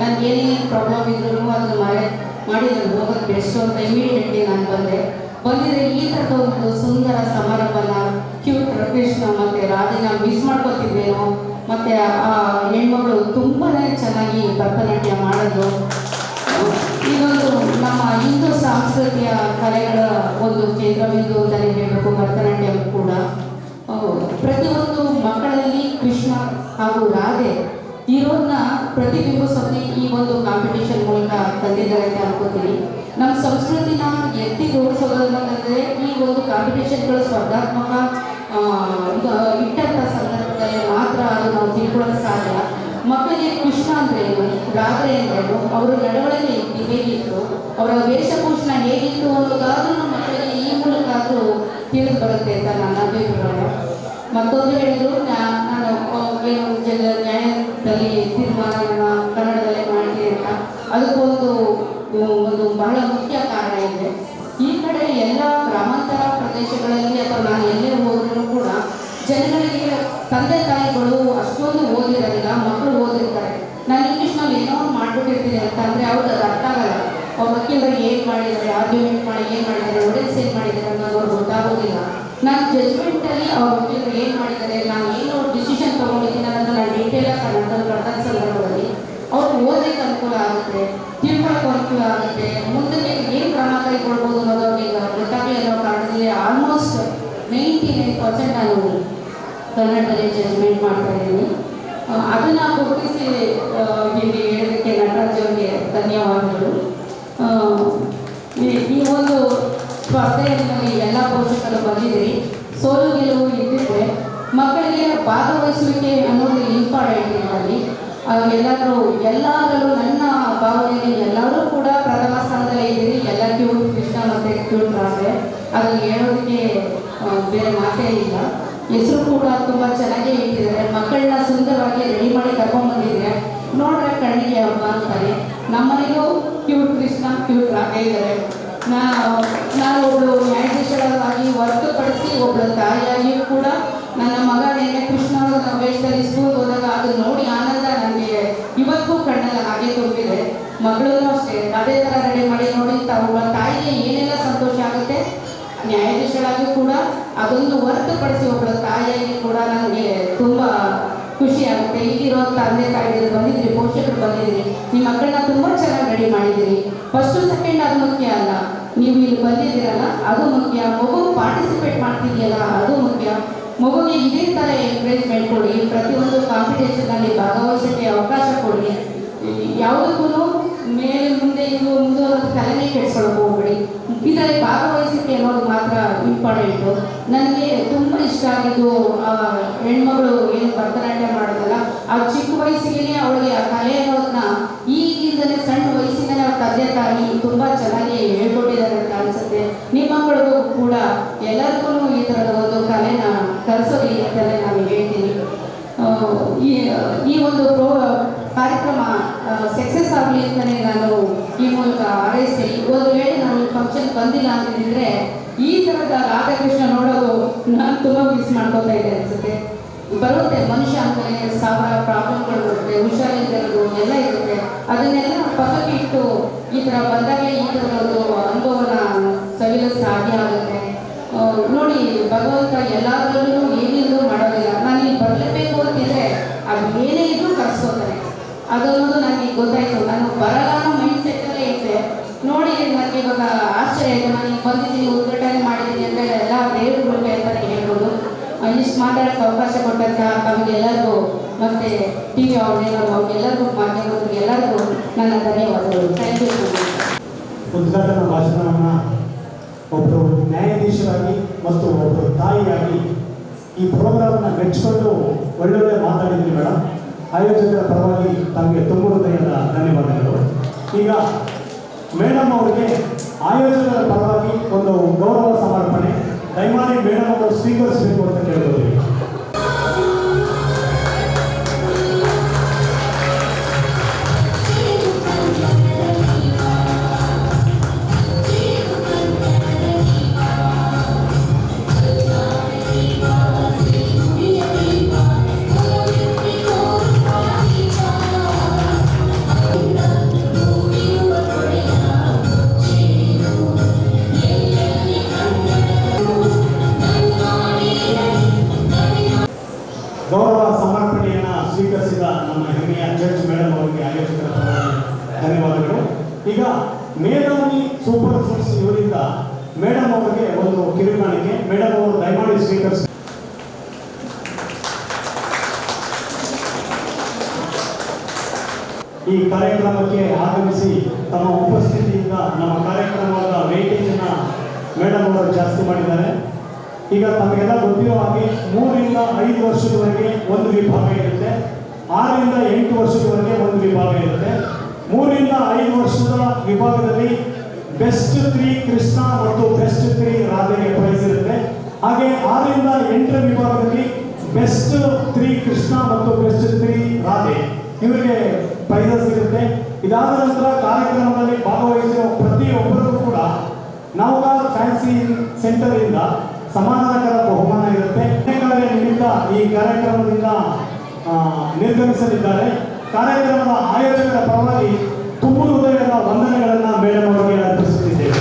ನನಗೇನೇ ಪ್ರಾಬ್ಲಮ್ ಇದ್ರೂ ಅದನ್ನು ಮಾಡಿ ನಾನು ಹೋಗೋದು ಬೆಸ್ಟ್ ಅಂತ ಇಮಿಡಿಯೇಟ್ಲಿ ನಾನು ಬಂದಿದ್ದರೆ ಈ ಥರದ ಒಂದು ಸುಂದರ ಸಮಾರಂಭನ ಕ್ಯೂಟ್ ಕೃಷ್ಣ ಮತ್ತು ರಾಧಿನ ಮಿಸ್ ಮಾಡ್ಕೊತಿದ್ದೇನೋ. ಮತ್ತು ಆ ಹೆಣ್ಮಗಳು ತುಂಬಾ ಚೆನ್ನಾಗಿ ಭರತನಾಟ್ಯ ಮಾಡೋದು. ಇದೊಂದು ನಮ್ಮ ಹಿಂದೂ ಸಾಂಸ್ಕೃತಿಕ ಕಲೆಗಳ ಒಂದು ಕೇಂದ್ರಬಿಂದು ಅಂತಲೇ ಹೇಳಬೇಕು ಭರತನಾಟ್ಯ ಕೂಡ. ಪ್ರತಿಯೊಂದು ಮಕ್ಕಳಲ್ಲಿ ಕೃಷ್ಣ ಹಾಗೂ ರಾಧೆ ಇರೋದನ್ನ ಪ್ರತಿಬಿಂಬಿಸೋಕೆ ಈ ಒಂದು ಕಾಂಪಿಟೇಷನ್ ಮೂಲಕ ತಂದಿದ್ದಾರೆ ಅಂತ ಅನ್ಕೋತೀನಿ. ನಮ್ಮ ಸಂಸ್ಕೃತಿನ ಎತ್ತಿ ತೋರಿಸೋದಂದ್ರೆ ಈ ಒಂದು ಕಾಂಪಿಟೇಷನ್ಗಳು ಸ್ಪರ್ಧಾತ್ಮಕ ಇಟ್ಟಂಥ ಸಂದರ್ಭದಲ್ಲಿ ಮಾತ್ರ ಅದು ನಾವು ತಿಳ್ಕೊಳ್ಳೋದು ಸಾಧ್ಯ. ಮಕ್ಕಳಿಗೆ ಕೃಷ್ಣ ಅಂದ್ರೇನು, ರಾಧೆ ಅಂದ್ರೇನು, ಅವರ ನಡವಳಿಕೆ ಹೇಗಿತ್ತು, ಅವರ ವೇಷಭೂಷಣ ಹೇಗಿತ್ತು ಅನ್ನೋದಾದ್ರೂ ಮಕ್ಕಳಿಗೆ ಈ ಮೂಲಕ ಆದರೂ ತಿಳಿದು ಬರುತ್ತೆ ಅಂತ ನನ್ನ ಅಭಿಪ್ರಾಯ. ಮತ್ತೊಂದು ಹೇಳಿದ್ರು, ನಾನು ಏನು ನ್ಯಾಯದಲ್ಲಿ ತೀರ್ಮಾನ ಕನ್ನಡದಲ್ಲಿ ಮಾಡ್ತೀನಿ ಅಂತ, ಅದಕ್ಕೊಂದು ಬಹಳ ಮುಖ್ಯ ಕಾರಣ ಇದೆ. ಈ ಕಡೆ ಎಲ್ಲ ಗ್ರಾಮಾಂತರ ಪ್ರದೇಶಗಳಲ್ಲಿ ಅಥವಾ ನಾನು ಎಲ್ಲೇ ಹೋದ್ರೂ ಕೂಡ ಜನಗಳಿಗೆ ತಂದೆ ತಾಯಿಗಳು ಅಷ್ಟೊಂದು ಓದಿರೋದಿಲ್ಲ, ಮಕ್ಕಳು ಓದಿರ್ತಾರೆ. ನಾನು ಇಂಗ್ಲೀಷ್ನಲ್ಲಿ ಏನೋ ಮಾಡಿಬಿಟ್ಟಿರ್ತೀನಿ ಅಂತ ಅಂದರೆ ಅವ್ರಿಗೆ ಅದು ಅರ್ಥ ಆಗಲ್ಲ. ಅವ್ರ ವಕೀಲರಿಗೆ ಏನು ಮಾಡಿದ್ದಾರೆ, ಆರ್ಗ್ಯುಮೆಂಟ್ ಮಾಡಿ ಏನು ಮಾಡಿದ್ದಾರೆ, ಒಡೆನ್ಸ್ ಏನು ಮಾಡಿದ್ದಾರೆ ಅನ್ನೋದು ಅವ್ರಿಗೆ ಗೊತ್ತಾಗೋದಿಲ್ಲ. ನಾನು ಜಜ್ಮೆಂಟಲ್ಲಿ ಅವ್ರ ವಕೀಲರು ಏನು ಮಾಡಿದ್ದಾರೆ, ನಾನು ಏನು ಆಗುತ್ತೆ, ತಿಳ್ಕೊಳ್ಳೋಕೆ ಅನುಕೂಲ ಆಗುತ್ತೆ, ಮುಂದಕ್ಕೆ ಏನು ಕ್ರಮ ಕೈಗೊಳ್ಬೋದು ಅನ್ನೋದು ಅವ್ರಿಗೆ ಗೊತ್ತಾಗಲಿ ಅನ್ನೋ ಕಾರಣದಲ್ಲಿ ಆಲ್ಮೋಸ್ಟ್ 99% ನಾನು ಕನ್ನಡದಲ್ಲಿ ಜಡ್ಜ್ಮೆಂಟ್ ಮಾಡ್ತಾ ಇದ್ದೀನಿ. ಅದನ್ನು ಗುರುತಿಸಿ ಹೀಗೆ ಹೇಳೋದಕ್ಕೆ ನಟರಾಜ್ ಅವರಿಗೆ ಧನ್ಯವಾದಗಳು. ಈ ಒಂದು ಸ್ಪರ್ಧೆಯಲ್ಲಿ ಎಲ್ಲ ಪೋಷಕರು ಬಂದಿದ್ದೀರಿ. ಸೋಲು ಗೆಲುವು ಇದ್ದಿದ್ರೆ ಮಕ್ಕಳಿಗೆ ಭಾಗವಹಿಸುವಿಕೆ ಅನ್ನೋದು ಇಂಪಾರ್ಟೆಂಟ್ ಇದರಲ್ಲಿ. ಎಲ್ಲದರಲ್ಲೂ ನನ್ನ ಭಾವನೆಯಲ್ಲಿ ಎಲ್ಲರೂ ಕೂಡ ಪ್ರಥಮ ಸ್ಥಾನದಲ್ಲೇ ಇದ್ದೀರಿ. ಎಲ್ಲ ಕ್ಯೂಟ್ ಕೃಷ್ಣ ಮತ್ತು ಕ್ಯೂಟ್ ರಾಧೆ, ಅದನ್ನು ಹೇಳೋದಕ್ಕೆ ಬೇರೆ ಮಾತೇ ಇಲ್ಲ. ಹೆಸರು ಕೂಡ ತುಂಬ ಚೆನ್ನಾಗೇ ಇಟ್ಟಿದ್ದಾರೆ. ಮಕ್ಕಳನ್ನ ಸುಂದರವಾಗಿ ರೆಡಿ ಮಾಡಿ ಕರ್ಕೊಂಡ್ಬಂದಿದ್ದಾರೆ. ನೋಡ್ರೆ ಕಣ್ಣಿಗೆ ಹಬ್ಬ ಅಂತಾರೆ. ನಮ್ಮನೆಗೂ ಕ್ಯೂಟ್ ಕೃಷ್ಣ ಕ್ಯೂಟ್ ರಾಧೆ ಇದ್ದಾರೆ. ನಾನು ಒಬ್ಬಳು ನ್ಯಾಯಾಧೀಶರಾಗಿ ಹೊರತುಪಡಿಸಿ ಒಬ್ಬಳು ತಾಯಿಯಾಗಿಯೂ ಕೂಡ ನನ್ನ ಮಗ ನಿನ್ನೆ ಕೃಷ್ಣನ ವೇಷದಲ್ಲಿ ಸ್ಕೂಲ್ಗೆ ಹೋದಾಗ ಅದು ನೋಡಿ ಆನಂದ ನನಗೆ ಇವತ್ತು ಕಣ್ಣಲ್ಲಿ ಹಾಗೆ ತುಂಬಿದೆ. ಮಗಳೂ ಅಷ್ಟೇ ಅದೇ ಥರ ರೆಡಿ ಮಾಡಿ ನೋಡಿ ಒಬ್ಬ ತಾಯಿಗೆ ಏನೆಲ್ಲ ಸಂತೋಷ ಆಗುತ್ತೆ. ನ್ಯಾಯಾಧೀಶರಾಗಿ ಕೂಡ ಅದೊಂದು ಹೊರತುಪಡಿಸಿ ಒಬ್ಬಳ ತಾಯಿಯಾಗಿ ಕೂಡ ನನಗೆ ತುಂಬ ಖುಷಿ ಆಗುತ್ತೆ. ಇಲ್ಲಿರೋ ತಂದೆ ತಾಯಿಗಳು ಬಂದಿದ್ರಿ, ಪೋಷಕರು ಬಂದಿದ್ದೀರಿ, ನಿಮ್ಮ ಮಕ್ಕಳನ್ನ ತುಂಬ ಚೆನ್ನಾಗಿ ರೆಡಿ ಮಾಡಿದ್ದೀರಿ. ಫಸ್ಟು ಸೆಕೆಂಡ್ ಅದು ಮುಖ್ಯ ಅಲ್ಲ, ನೀವು ಇಲ್ಲಿ ಬಂದಿದ್ದೀರಲ್ಲ ಅದು ಮುಖ್ಯ. ಮಗು ಪಾರ್ಟಿಸಿಪೇಟ್ ಮಾಡ್ತಿದೆಯಲ್ಲ ಅದು ಮುಖ್ಯ. ಮಗುಗೆ ಇದೇ ಥರ ಎಂಕರೇಜ್ಮೆಂಟ್ ಕೊಡಿ. ಪ್ರತಿಯೊಂದು ಕಾಂಪಿಟೇಷನಲ್ಲಿ ಭಾಗವಹಿಸೋಕ್ಕೆ ಅವಕಾಶ ಕೊಡಿ. ಯಾವುದಕ್ಕೂ ಮೇಲೆ ಮುಂದೆ ಇದು ಮುಂದೆ ತಲೆನೇ ಕೆಡಿಸ್ಕೊಳ್ಳೋಕೆ ಹೋಗ್ಬೇಡಿ. ಇದರಲ್ಲಿ ಭಾಗವಹಿಸಿಕೆ ಅನ್ನೋದು ಮಾತ್ರ ಇಂಪಾರ್ಟೆಂಟು. ನನಗೆ ತುಂಬ ಇಷ್ಟ ಆಗಿದ್ದು ಹೆಣ್ಮಗಳು ಏನು ಭರತನಾಟ್ಯ ಮಾಡೋದಲ್ಲ, ಆ ಚಿಕ್ಕ ವಯಸ್ಸಿಗೆ ಅವಳಿಗೆ ಆ ಕಲೆ ಅನ್ನೋದನ್ನ ಈಗಿಂದಲೇ ಸಣ್ಣ ವಯಸ್ಸಿಂದಲೇ ಅವ್ರ ತಂದೆ ತಾಯಿ ತುಂಬ ಚೆನ್ನಾಗಿ ಹೇಳ್ಕೊಟ್ಟಿದ್ದಾರೆ ಅಂತ ಅನಿಸುತ್ತೆ. ನಿಮ್ಮ ಮಕ್ಕಳಿಗೂ ಕೂಡ ಎಲ್ಲರಿಗೂ ಈ ಥರದ ಒಂದು ಕಲೆನ ಕಲಿಸೋದು ಅಂತಲೇ ನಾನು ಹೇಳ್ತೀನಿ. ಈ ಒಂದು ಕಾರ್ಯಕ್ರಮ ಸಕ್ಸಸ್ ಆಗಲಿ ಅಂತಲೇ ನಾನು ಈ ಮೂಲಕ ಹಾರೈಸ್ತೀನಿ. ಒಂದು ವೇಳೆ ನಾನು ಈ ಫಂಕ್ಷನ್ ಬಂದಿಲ್ಲ ಅಂತಿದ್ರೆ ಈ ಥರದ ರಾಧಾಕೃಷ್ಣ ನೋಡೋದು ನಾನು ತುಂಬ ಮಿಸ್ ಮಾಡ್ಕೋತಾ ಇದೆ ಅನಿಸುತ್ತೆ. ಬರುತ್ತೆ ಮನುಷ್ಯ ಅಂತಲೇ ಸಾವಿರ ಪ್ರಾಬ್ಲಮ್ಗಳು ಬರುತ್ತೆ, ಹುಷಾರಿಲ್ಲದಿರೋದು ಎಲ್ಲ ಇರುತ್ತೆ. ಅದನ್ನೆಲ್ಲ ಪಕ್ಕಕ್ಕೆ ಇಟ್ಟು ಈ ಥರ ಬಂದಾಗಲೇ ಈ ಥರದ ಒಂದು ಅನುಭವನ ಸವಿಲು ಸಾಧ್ಯ ಆಗುತ್ತೆ. ನೋಡಿ, ಭಗವಂತ ಎಲ್ಲದರಲ್ಲೂ ಏನಿಲ್ಲೂ ಮಾಡೋದಿಲ್ಲ. ನಾನು ಇಲ್ಲಿ ಬರಲೇಬೇಕು ಅಂತಿದ್ರೆ ಅದು ಏನೇ ಇದ್ರೂ ಕರ್ಸ್ಕೋತಾರೆ. ಅದನ್ನೋದು ನನಗೆ ಗೊತ್ತಾಯಿತು. ನಾನು ಬರಲ್ಲ ಅನ್ನೋ ಮೈಂಡ್ ಸೆಟ್ಟಲ್ಲೇ ಇದ್ದೆ. ನೋಡಿ, ನನಗೆ ಇವಾಗ ಆಶ್ಚರ್ಯ ಆಯಿತು. ನಾನು ಈಗ ಬಂದಿದ್ದೀನಿ, ಉದ್ಘಾಟನೆ ಮಾಡಿದ್ದೀನಿ ಅಂತ ಎಲ್ಲ ದೇವರುಗಳಿಗೆ ಅಂತಲೇ ಹೇಳ್ಬೋದು. ಇಷ್ಟು ಮಾತಾಡೋಕ್ಕೆ ಅವಕಾಶ ಕೊಟ್ಟಂತ ತಮಗೆಲ್ಲರಿಗೂ ಮತ್ತು ಟಿ ವಿ ಅವ್ರಿಗೆಲ್ಲರಿಗೂ ಮಾಧ್ಯಮದವ್ರಿಗೆ ಎಲ್ಲರಿಗೂ ನನ್ನ ಧನ್ಯವಾದಗಳು. Thank you. ಉದ್ಘಾಟನಾ ಭಾಷಣವನ್ನು ಒಬ್ಬರು ನ್ಯಾಯಾಧೀಶರಾಗಿ ಮತ್ತು ಒಬ್ಬರು ತಾಯಿಯಾಗಿ ಈ ಪ್ರೋಗ್ರಾಮನ್ನು ಮೆಚ್ಚಿಕೊಂಡು ಒಳ್ಳೊಳ್ಳೆ ಮಾತಾಡಿದ್ರಿ ಮೇಡಮ್. ಆಯೋಜಕರ ಪರವಾಗಿ ತಮಗೆ ತುಂಬ ಹೃದಯದ ಧನ್ಯವಾದಗಳು. ಈಗ ಮೇಡಮ್ ಅವರಿಗೆ ಆಯೋಜಕರ ಪರವಾಗಿ ಒಂದು ಗೌರವ ಸಮರ್ಪಣೆ ದಯಮಾಡಿ ಮೇಡಮ್ ಅವರು ಸ್ವೀಕರಿಸಬೇಕು ಅಂತ ಕೇಳ್ಬೋದು. ಗೌರವ ಸಮರ್ಪಣೆಯನ್ನು ಸ್ವೀಕರಿಸಿದ ನಮ್ಮ ಹೆಮ್ಮೆಯ ಜಡ್ಜ್ ಮೇಡಮ್ ಅವರಿಗೆ ಆಯೋಜಕರ ಧನ್ಯವಾದಗಳು. ಈಗ ಮೇಧಾವಿ ಸೂಪರ್ ಫುಡ್ಸ್ ಇವರಿಂದ ಮೇಡಮ್ ಅವರಿಗೆ ಒಂದು ಕಿರುಕಾಣಿಕೆ. ಮೇಡಮ್ ಅವರು ದಯಮಾಡಿ ಸ್ವೀಕರಿಸಿ. ಈ ಕಾರ್ಯಕ್ರಮಕ್ಕೆ ಆಗಮಿಸಿ ತಮ್ಮ ಉಪಸ್ಥಿತಿಯಿಂದ ನಮ್ಮ ಕಾರ್ಯಕ್ರಮದ ವೇಟೇಜನ್ನು ಮೇಡಮ್ ಅವರು ಜಾಸ್ತಿ ಮಾಡಿದ್ದಾರೆ. ಈಗ ತಮಗೆಲ್ಲ ಗೊತ್ತಿರೋ ಹಾಗೆ 3 ರಿಂದ 5 ವರ್ಷದವರೆಗೆ ಒಂದು ವಿಭಾಗ ಇರುತ್ತೆ, 6 ರಿಂದ 8 ವರ್ಷದವರೆಗೆ ಒಂದು ವಿಭಾಗ ಇರುತ್ತೆ. 3 ರಿಂದ 5 ವರ್ಷದ ವಿಭಾಗದಲ್ಲಿ ಬೆಸ್ಟ್ 3 ಕೃಷ್ಣ ಮತ್ತು ಬೆಸ್ಟ್ 3 ರಾಧೆಗೆ ಪ್ರೈಸ್ ಇರುತ್ತೆ. ಹಾಗೆ 6 ರಿಂದ 8 ವಿಭಾಗದಲ್ಲಿ ಬೆಸ್ಟ್ 3 ಕೃಷ್ಣ ಮತ್ತು ಬೆಸ್ಟ್ 3 ರಾಧೆ ಇವರಿಗೆ ಪ್ರೈಸಸ್ ಇರುತ್ತೆ. ಇದಾದ ನಂತರ ಕಾರ್ಯಕ್ರಮದಲ್ಲಿ ಭಾಗವಹಿಸಿರುವ ಪ್ರತಿಯೊಬ್ಬರಿಗೂ ಕೂಡ ನೌಕಾರ್ ಫ್ಯಾನ್ಸಿ ಸೆಂಟರ್ ಇಂದ ಸಮಾಧಾನಕರ ಬಹುಮಾನ ಇರುತ್ತೆ. ಕಾರ್ಯ ನಿಮಿತ್ತ ಈ ಕಾರ್ಯಕ್ರಮದಿಂದ ನಿರ್ಗಮಿಸಲಿದ್ದಾರೆ. ಕಾರ್ಯಕ್ರಮದ ಆಯೋಜಕರ ಪರವಾಗಿ ತುಂಬ ಹೃದಯದ ವಂದನೆಗಳನ್ನು ಮೇಡಮ್ ಅವರಿಗೆ ಅರ್ಪಿಸುತ್ತಿದ್ದೇವೆ.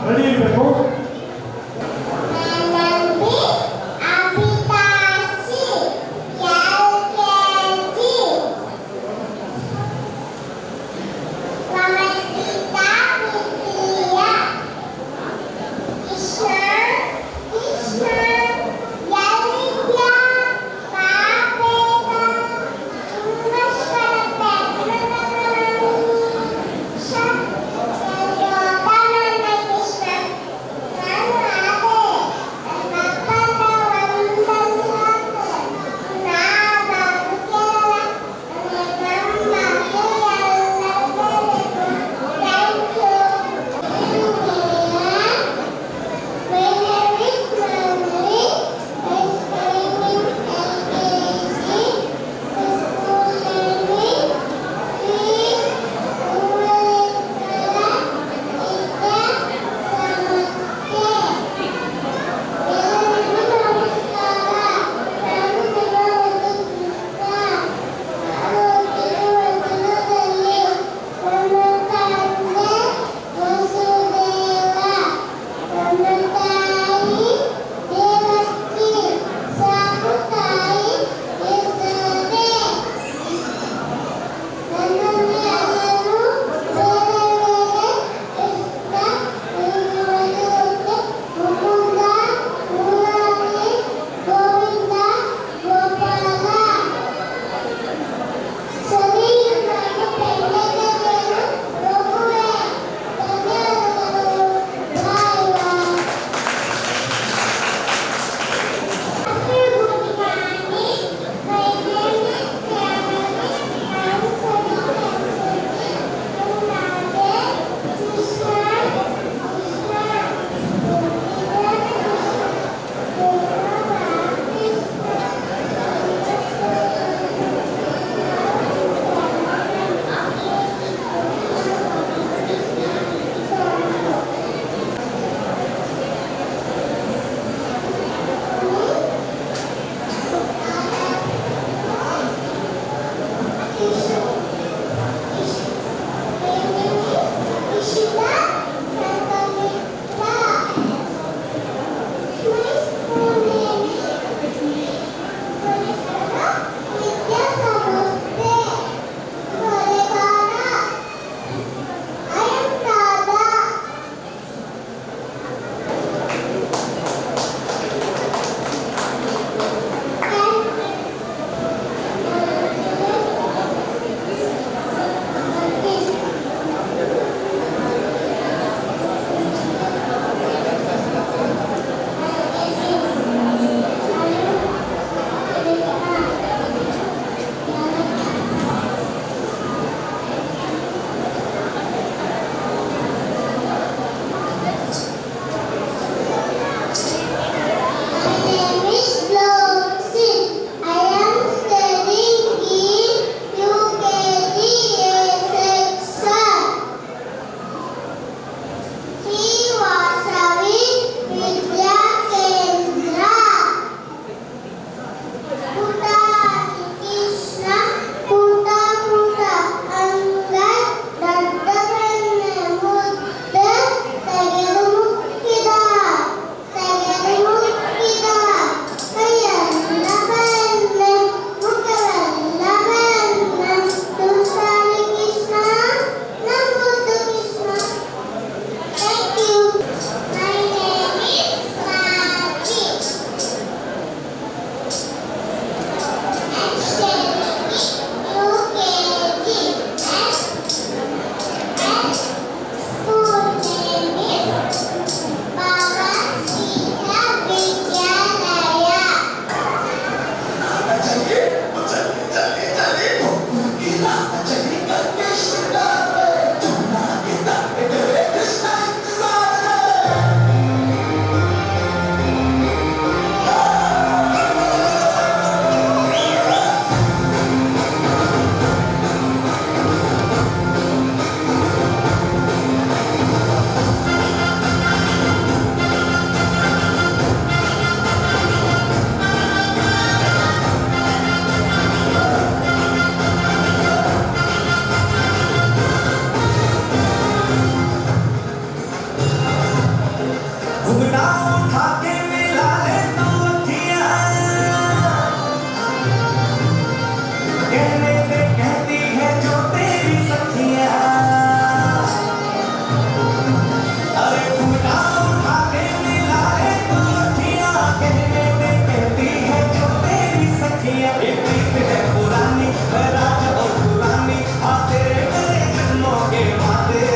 ರೆಡಿ ಇರಬೇಕು. घुंघटा उठा के मिला ले तू अखियां कहने पे कहती है जो तेरी सखियां अरे घुंघटा उठा के मिला ले तू अखियां कहने पे कहती है जो तेरी सखियां एक प्रीत है पुरानी है राज और पुरानी आ तेरे मेरे जन्मों के वादे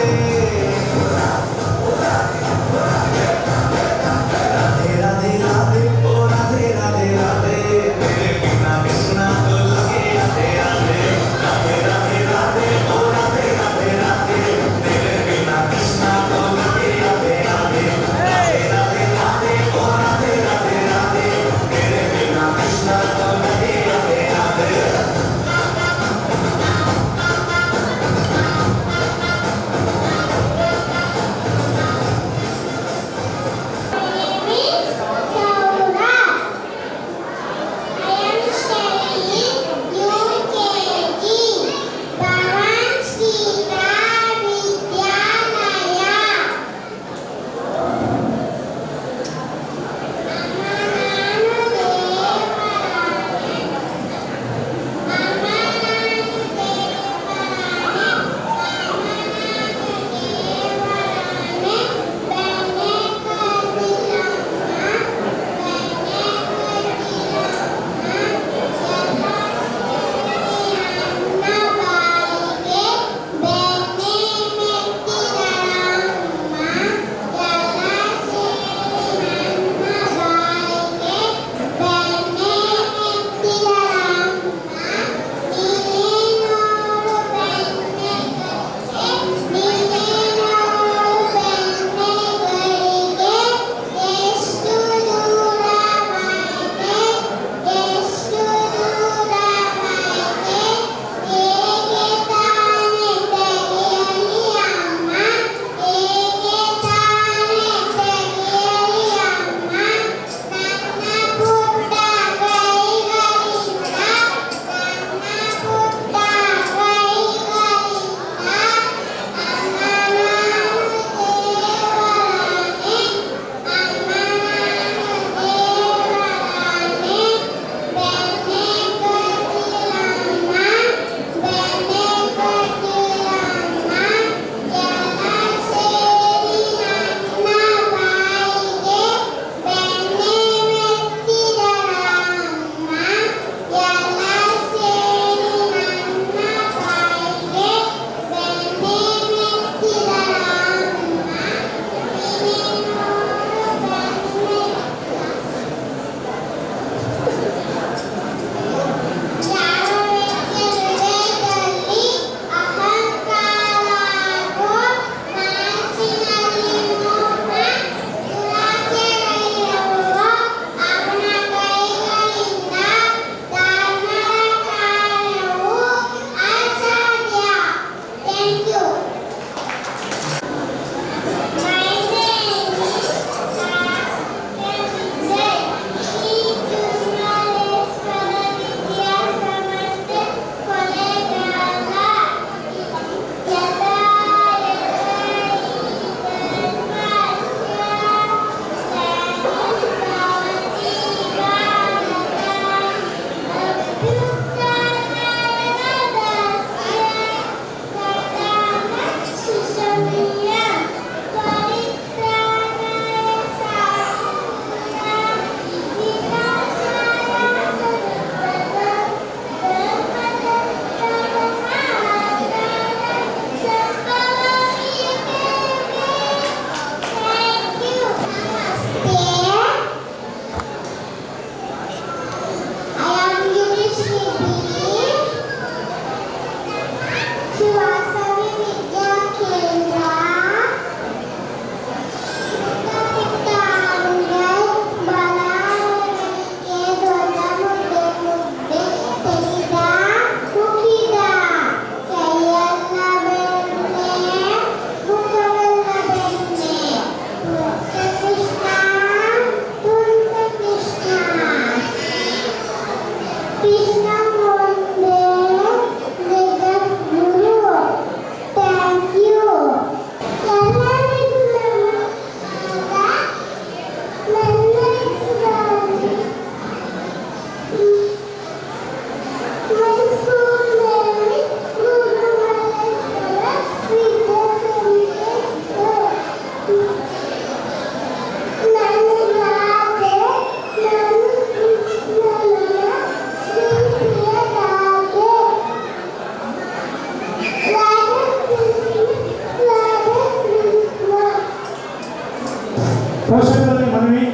ಪೋಷಕರಲ್ಲಿ ಮನವಿ,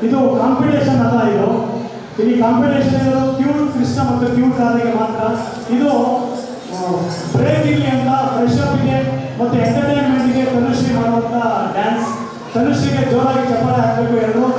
ಇದು ಕಾಂಪಿಟೇಷನ್ ಅಲ್ಲ. ಇಲ್ಲಿ ಕಾಂಪಿಟೇಷನ್ ಇರೋದು ಕ್ಯೂಟ್ ಕೃಷ್ಣ ಮತ್ತು ಕ್ಯೂಟ್ ರಾಧೆಗೆ ಮಾತ್ರ. ಇದು ಬ್ರೇಕ್ ಇರಲಿ ಅಂತ ಫ್ರೆಶ್ ಅಪ್ಗೆ ಮತ್ತು ಎಂಟರ್ಟೈನ್ಮೆಂಟ್ಗೆ ತನುಶ್ರೀ ಮಾಡುವಂಥ ಡ್ಯಾನ್ಸ್. ತನುಶ್ರೀಗೆ ಜೋರಾಗಿ ಚಪ್ಪಾಳೆ ಹಾಕಬೇಕು ಎಲ್ಲರೂ.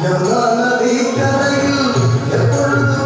யமுனா நதி கரையில் எப்பொழுது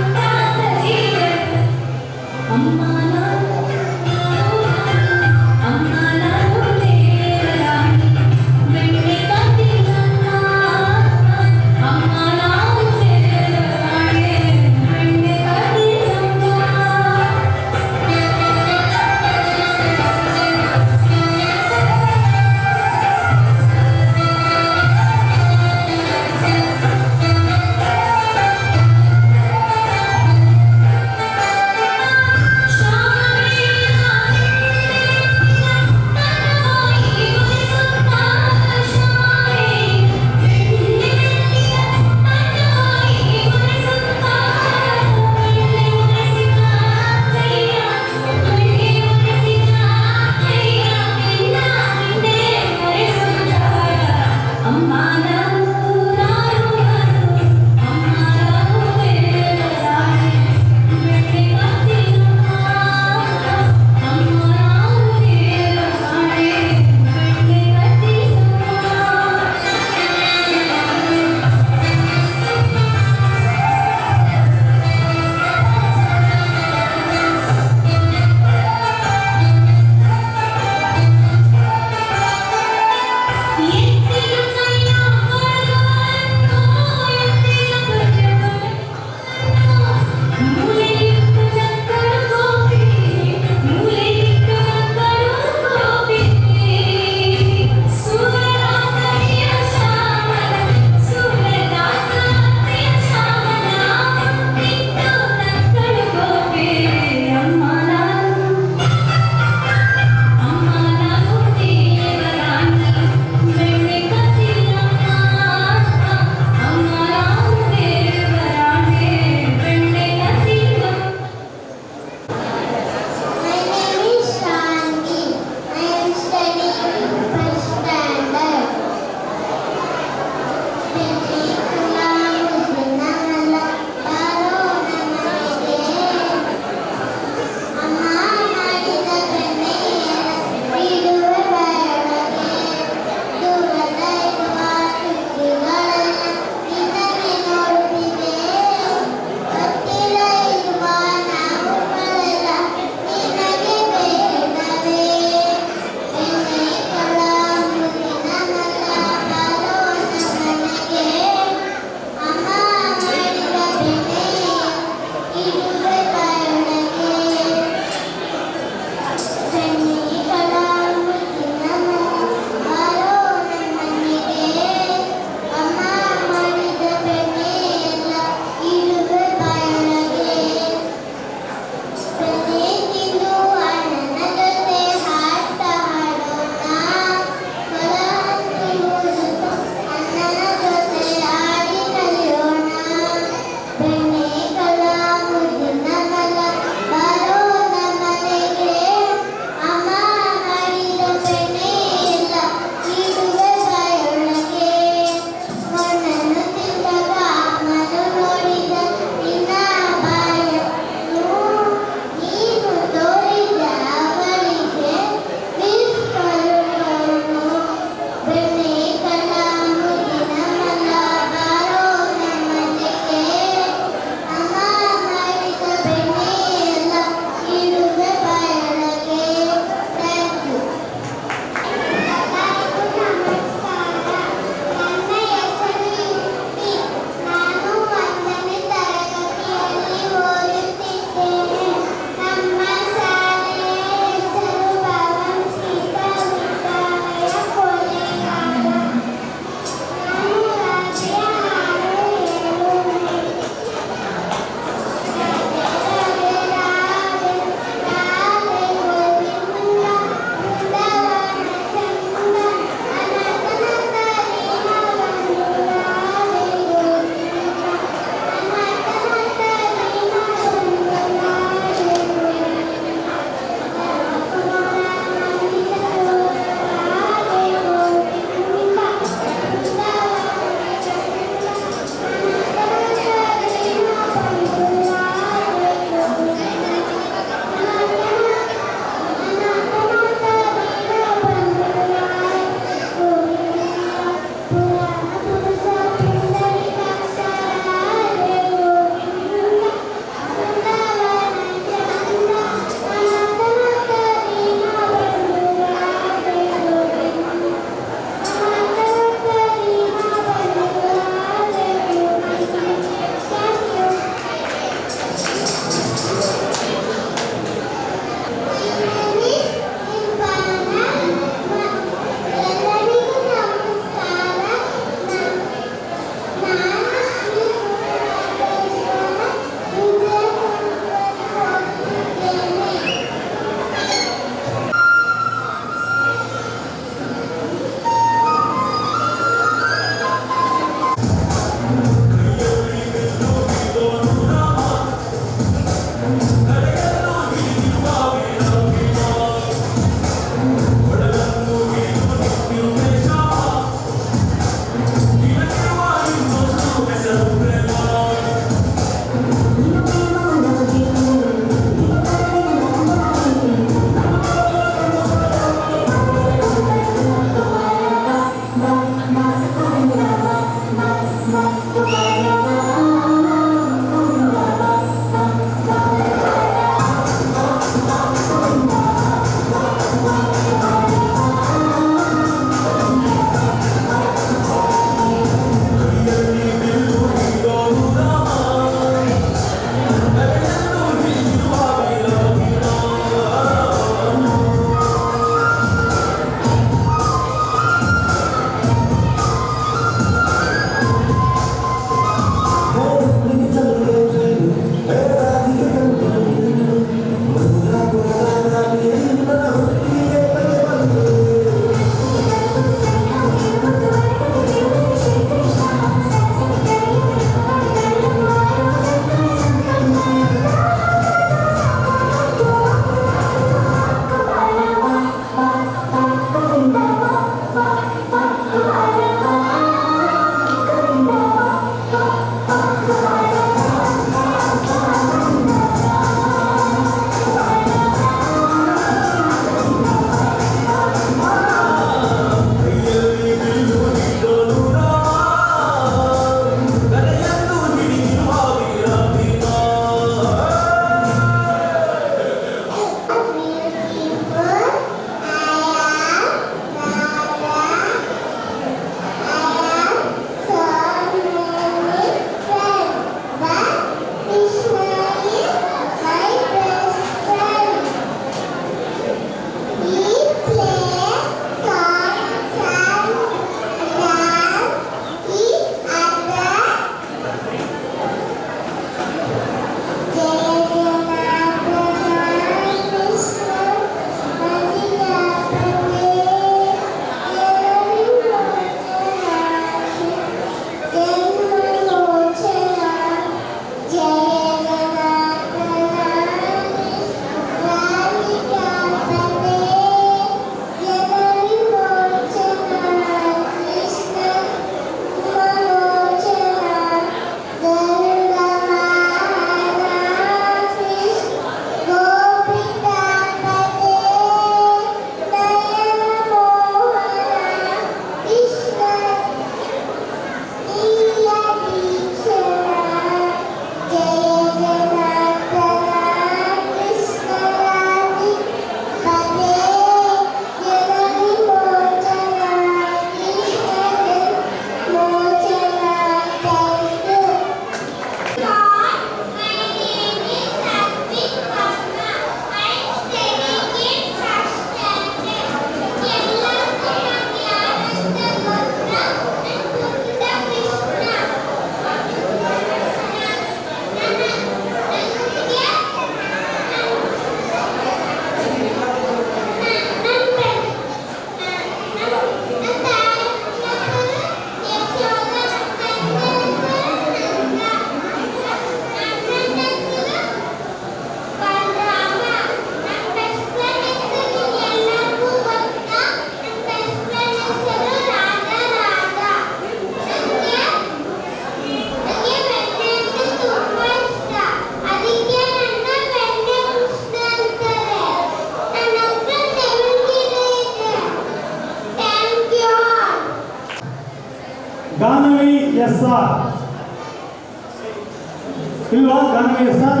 ಇಲ್ವಾ ಗಾನವೇ ಸರ್?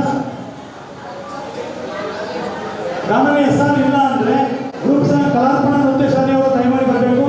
ಗಾನವೇ ಸರ್ ಇಲ್ಲ ಅಂದ್ರೆ ಗ್ರೂಪ್ ಸಹ ಕಲಾರ್ಪಣಾ ನೃತ್ಯ ಶಾಲೆಯವರು ದಯಮಾಡಿ ಬರಬೇಕು.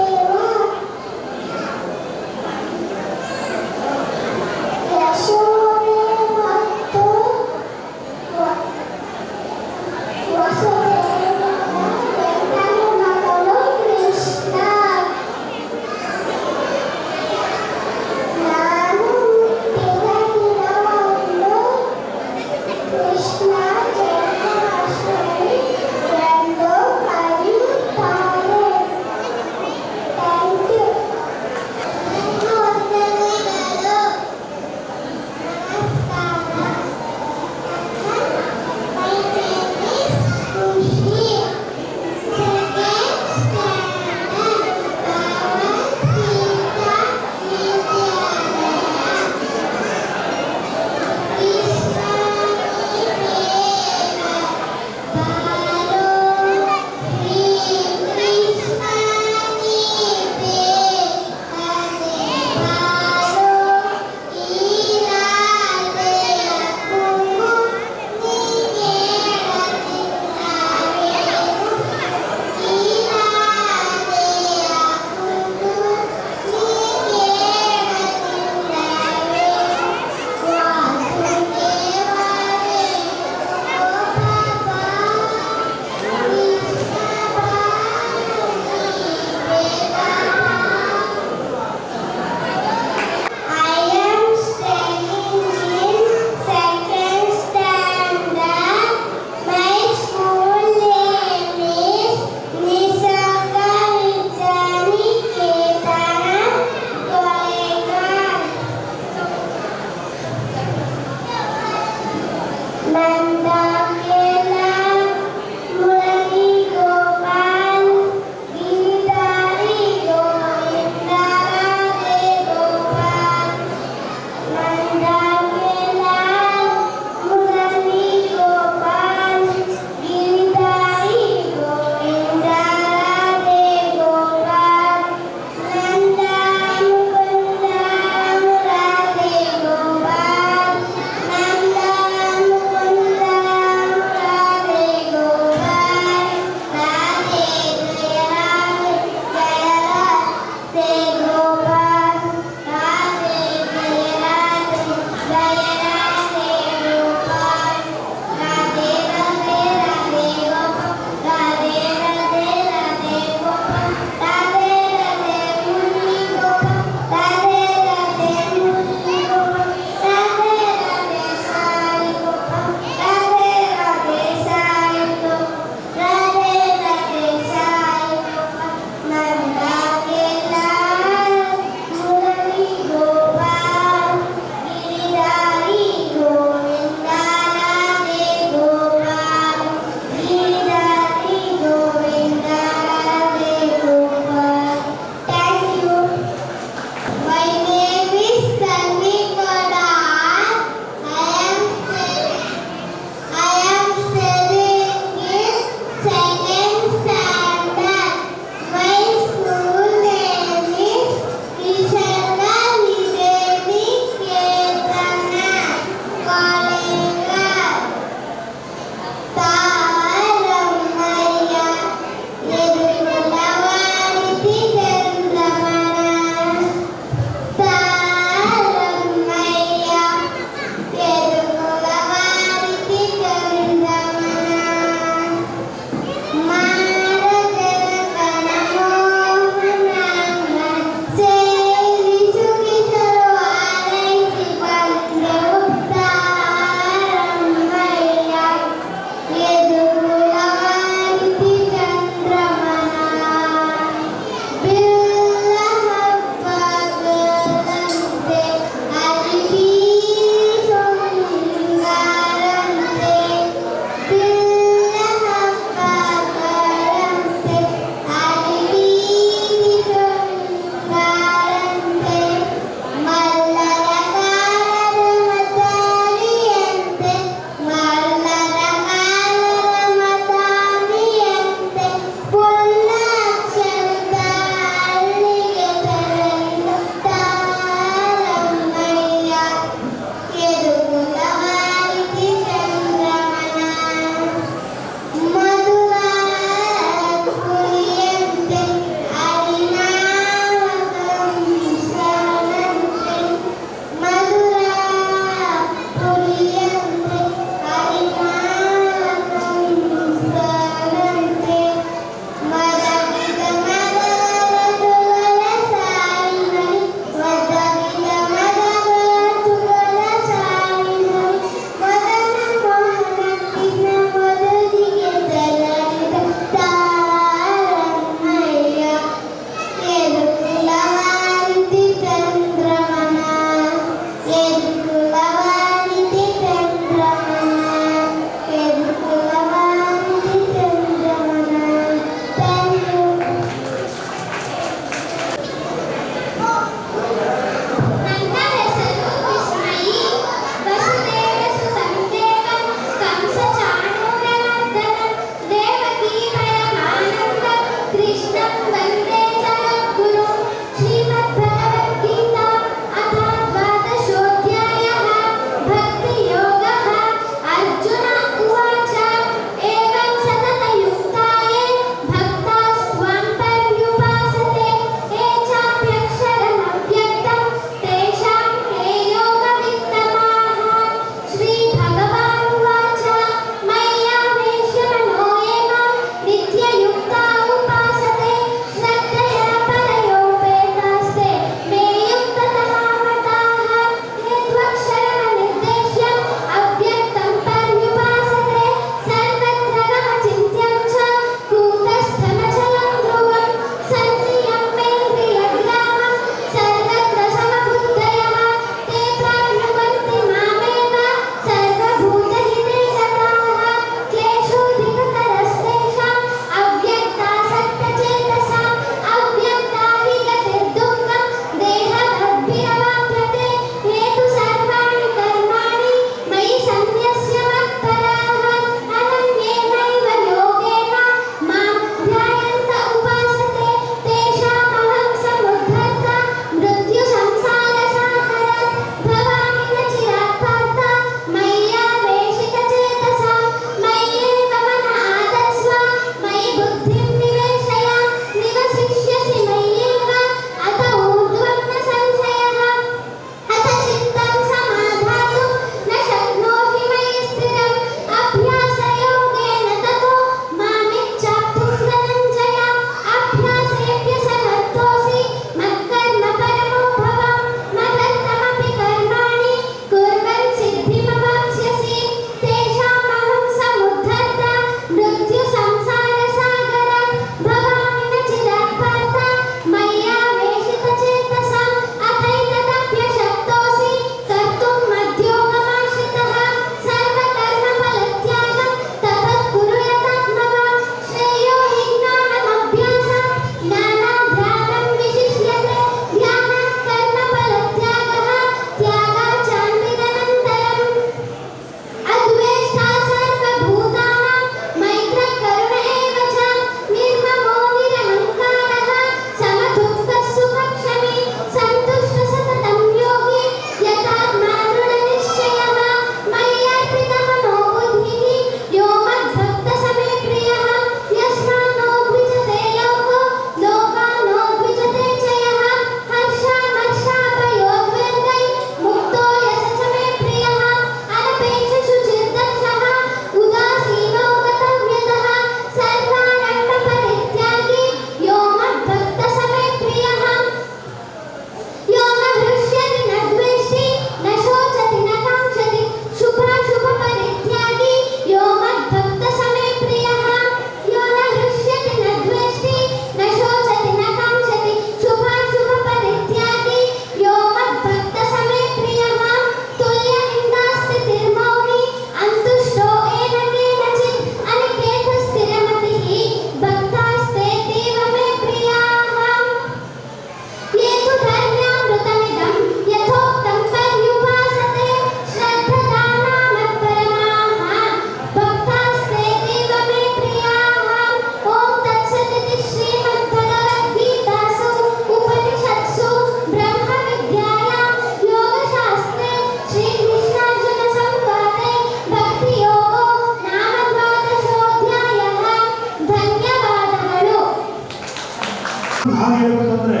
ಹೇಳ್ಬೇಕಂದ್ರೆ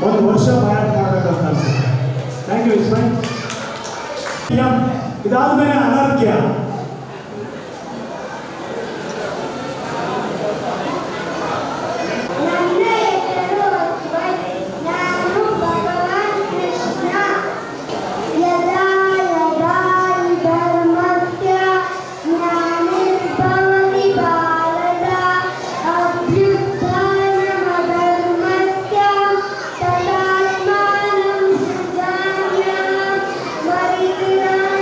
ಒಂದು ವರ್ಷ ಪ್ರಯಾಣ ಮಾಡಬೇಕಂತ ಅನ್ಸುತ್ತೆ. Thank you Ismail. ಇದಾದ್ಮೇಲೆ Anarghya. Maritirana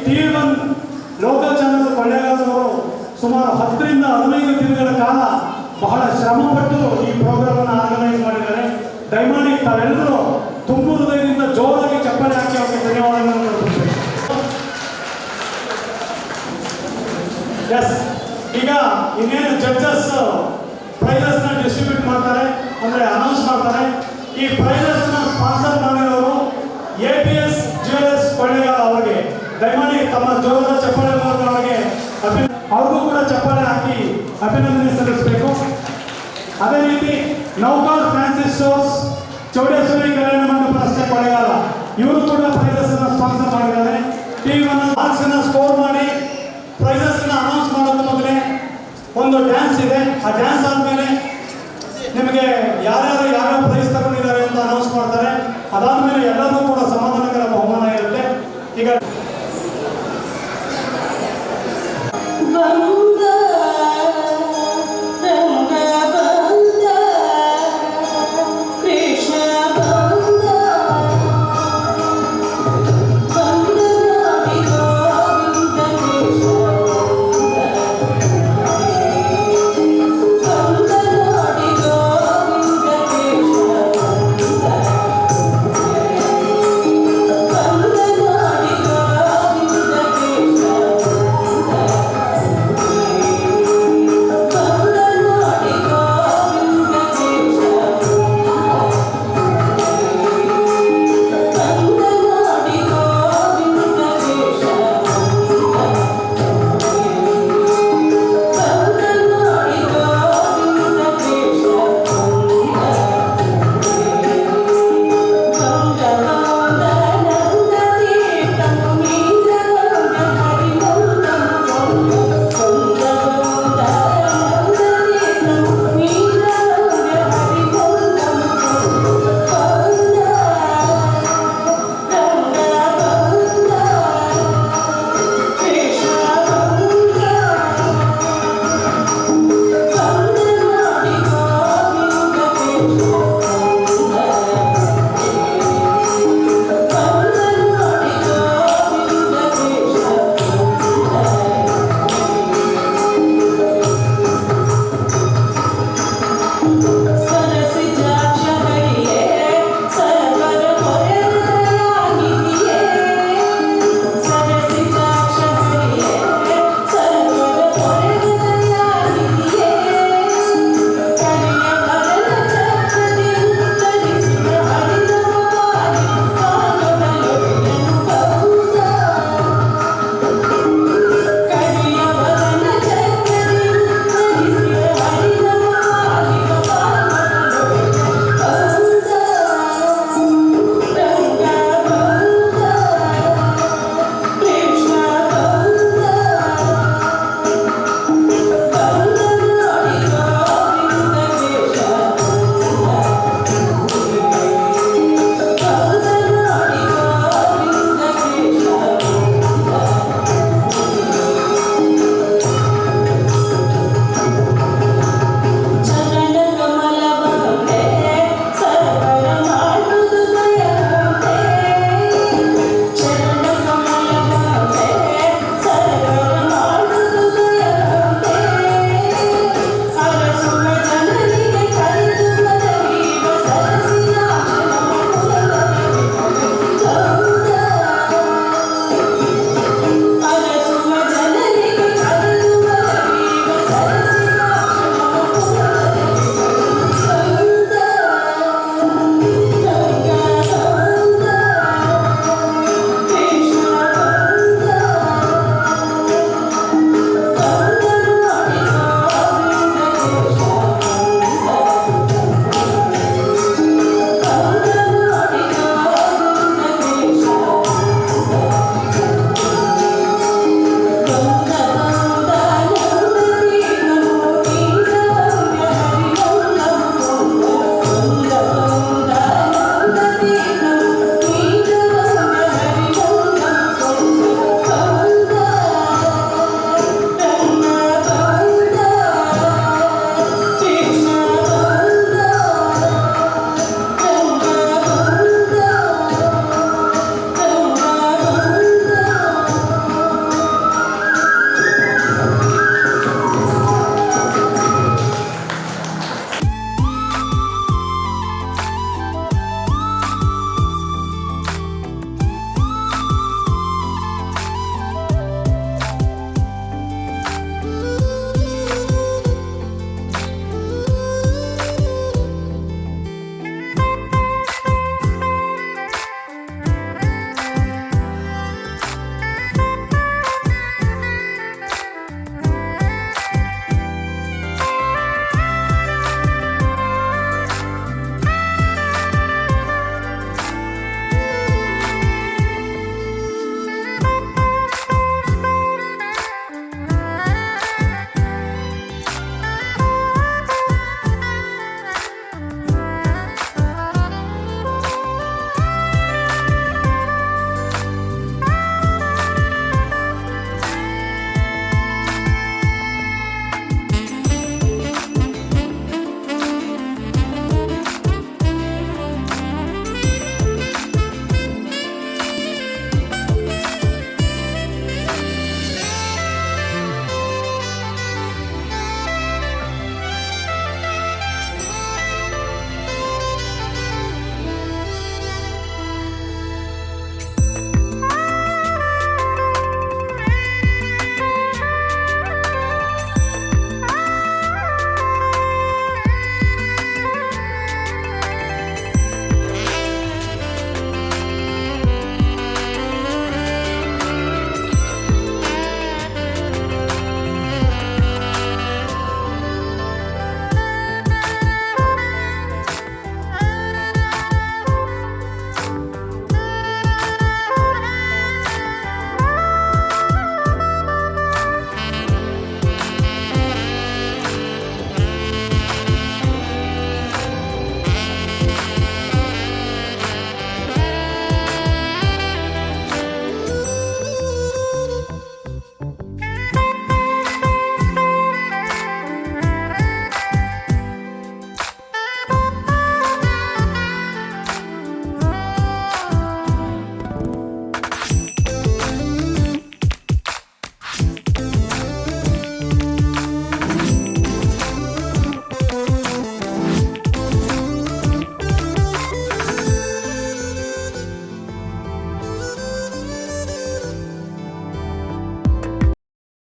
TV1 local channel ಕೊಳ್ಳೇಗಾಲದವರು ಸುಮಾರು 10 ರಿಂದ 15 ದಿನಗಳ ಕಾಲ ಬಹಳ ಶ್ರಮಪಟ್ಟು ಈ ಪ್ರೋಗ್ರಾಮ್ ಅನ್ನು ಆರ್ಗನೈಸ್ ಮಾಡಿದ್ದಾರೆ. ದಯಮಾಡಿ ತಾವೆಲ್ಲರೂ ತುಂಬು ಹೃದಯದಿಂದ ಜೋರಾಗಿ ಚಪ್ಪಾಳೆ ಹಾಕಿ ಅವರಿಗೆ ಧನ್ಯವಾದಗಳನ್ನು ಅರ್ಪಿಸಬೇಕು. ಎಸ್, ಈಗ ಇನ್ನೇನು ಜಡ್ಜಸ್ ಪ್ರೈಸಸ್ ನ ಡಿಸ್ಟ್ರಿಬ್ಯೂಟ್ ಮಾಡ್ತಾರೆ, ಅಂದ್ರೆ ಅನೌನ್ಸ್ ಮಾಡ್ತಾರೆ. ಈ ಪ್ರೈಸಸ್ ನ ಸ್ಪಾನ್ಸರ್ ಮಾಡಿದವರು APS ಜ್ಯುವೆಲರ್ಸ್ ಕೊಳ್ಳೇಗಾಲ ಅವರಿಗೆ ದಯಮಾಡಿ ತಮ್ಮ ಜೋರದ ಚಪ್ಪಾಳೆ ಮೂಲಕ ಅವರಿಗೆ ಅವ್ರಿಗೂ ಕೂಡ ಚಪ್ಪಾಳೆ ಹಾಕಿ ಅಭಿನಂದನೆ ಸಲ್ಲಿಸಬೇಕು. ಅದೇ ರೀತಿ ನೌಕಾರ್ ಫ್ಯಾನ್ಸಿ ಸ್ಟೋರ್ಸ್ ಚೌಡೇಶ್ವರಿ ಕಲ್ಯಾಣ ಮಂಟಪ ರಸ್ತೆ ಕೊಳ್ಳೇಗಾಲ ಇವರು ಕೂಡ ಪ್ರೈಸಸ್ ಅನ್ನು ಸ್ಪಾನ್ಸರ್ ಮಾಡಿದ್ದಾರೆ. TV1 ಮಾರ್ಕ್ಸ್ ಅನ್ನು ಸ್ಕೋರ್ ಮಾಡಿ ಪ್ರೈಸಸ್ ಅನ್ನು ಅನೌನ್ಸ್ ಮಾಡೋದ್ರ ಮೊದಲೇ ಒಂದು ಡ್ಯಾನ್ಸ್ ಇದೆ. ಆ ಡ್ಯಾನ್ಸ್ ಆದ್ಮೇಲೆ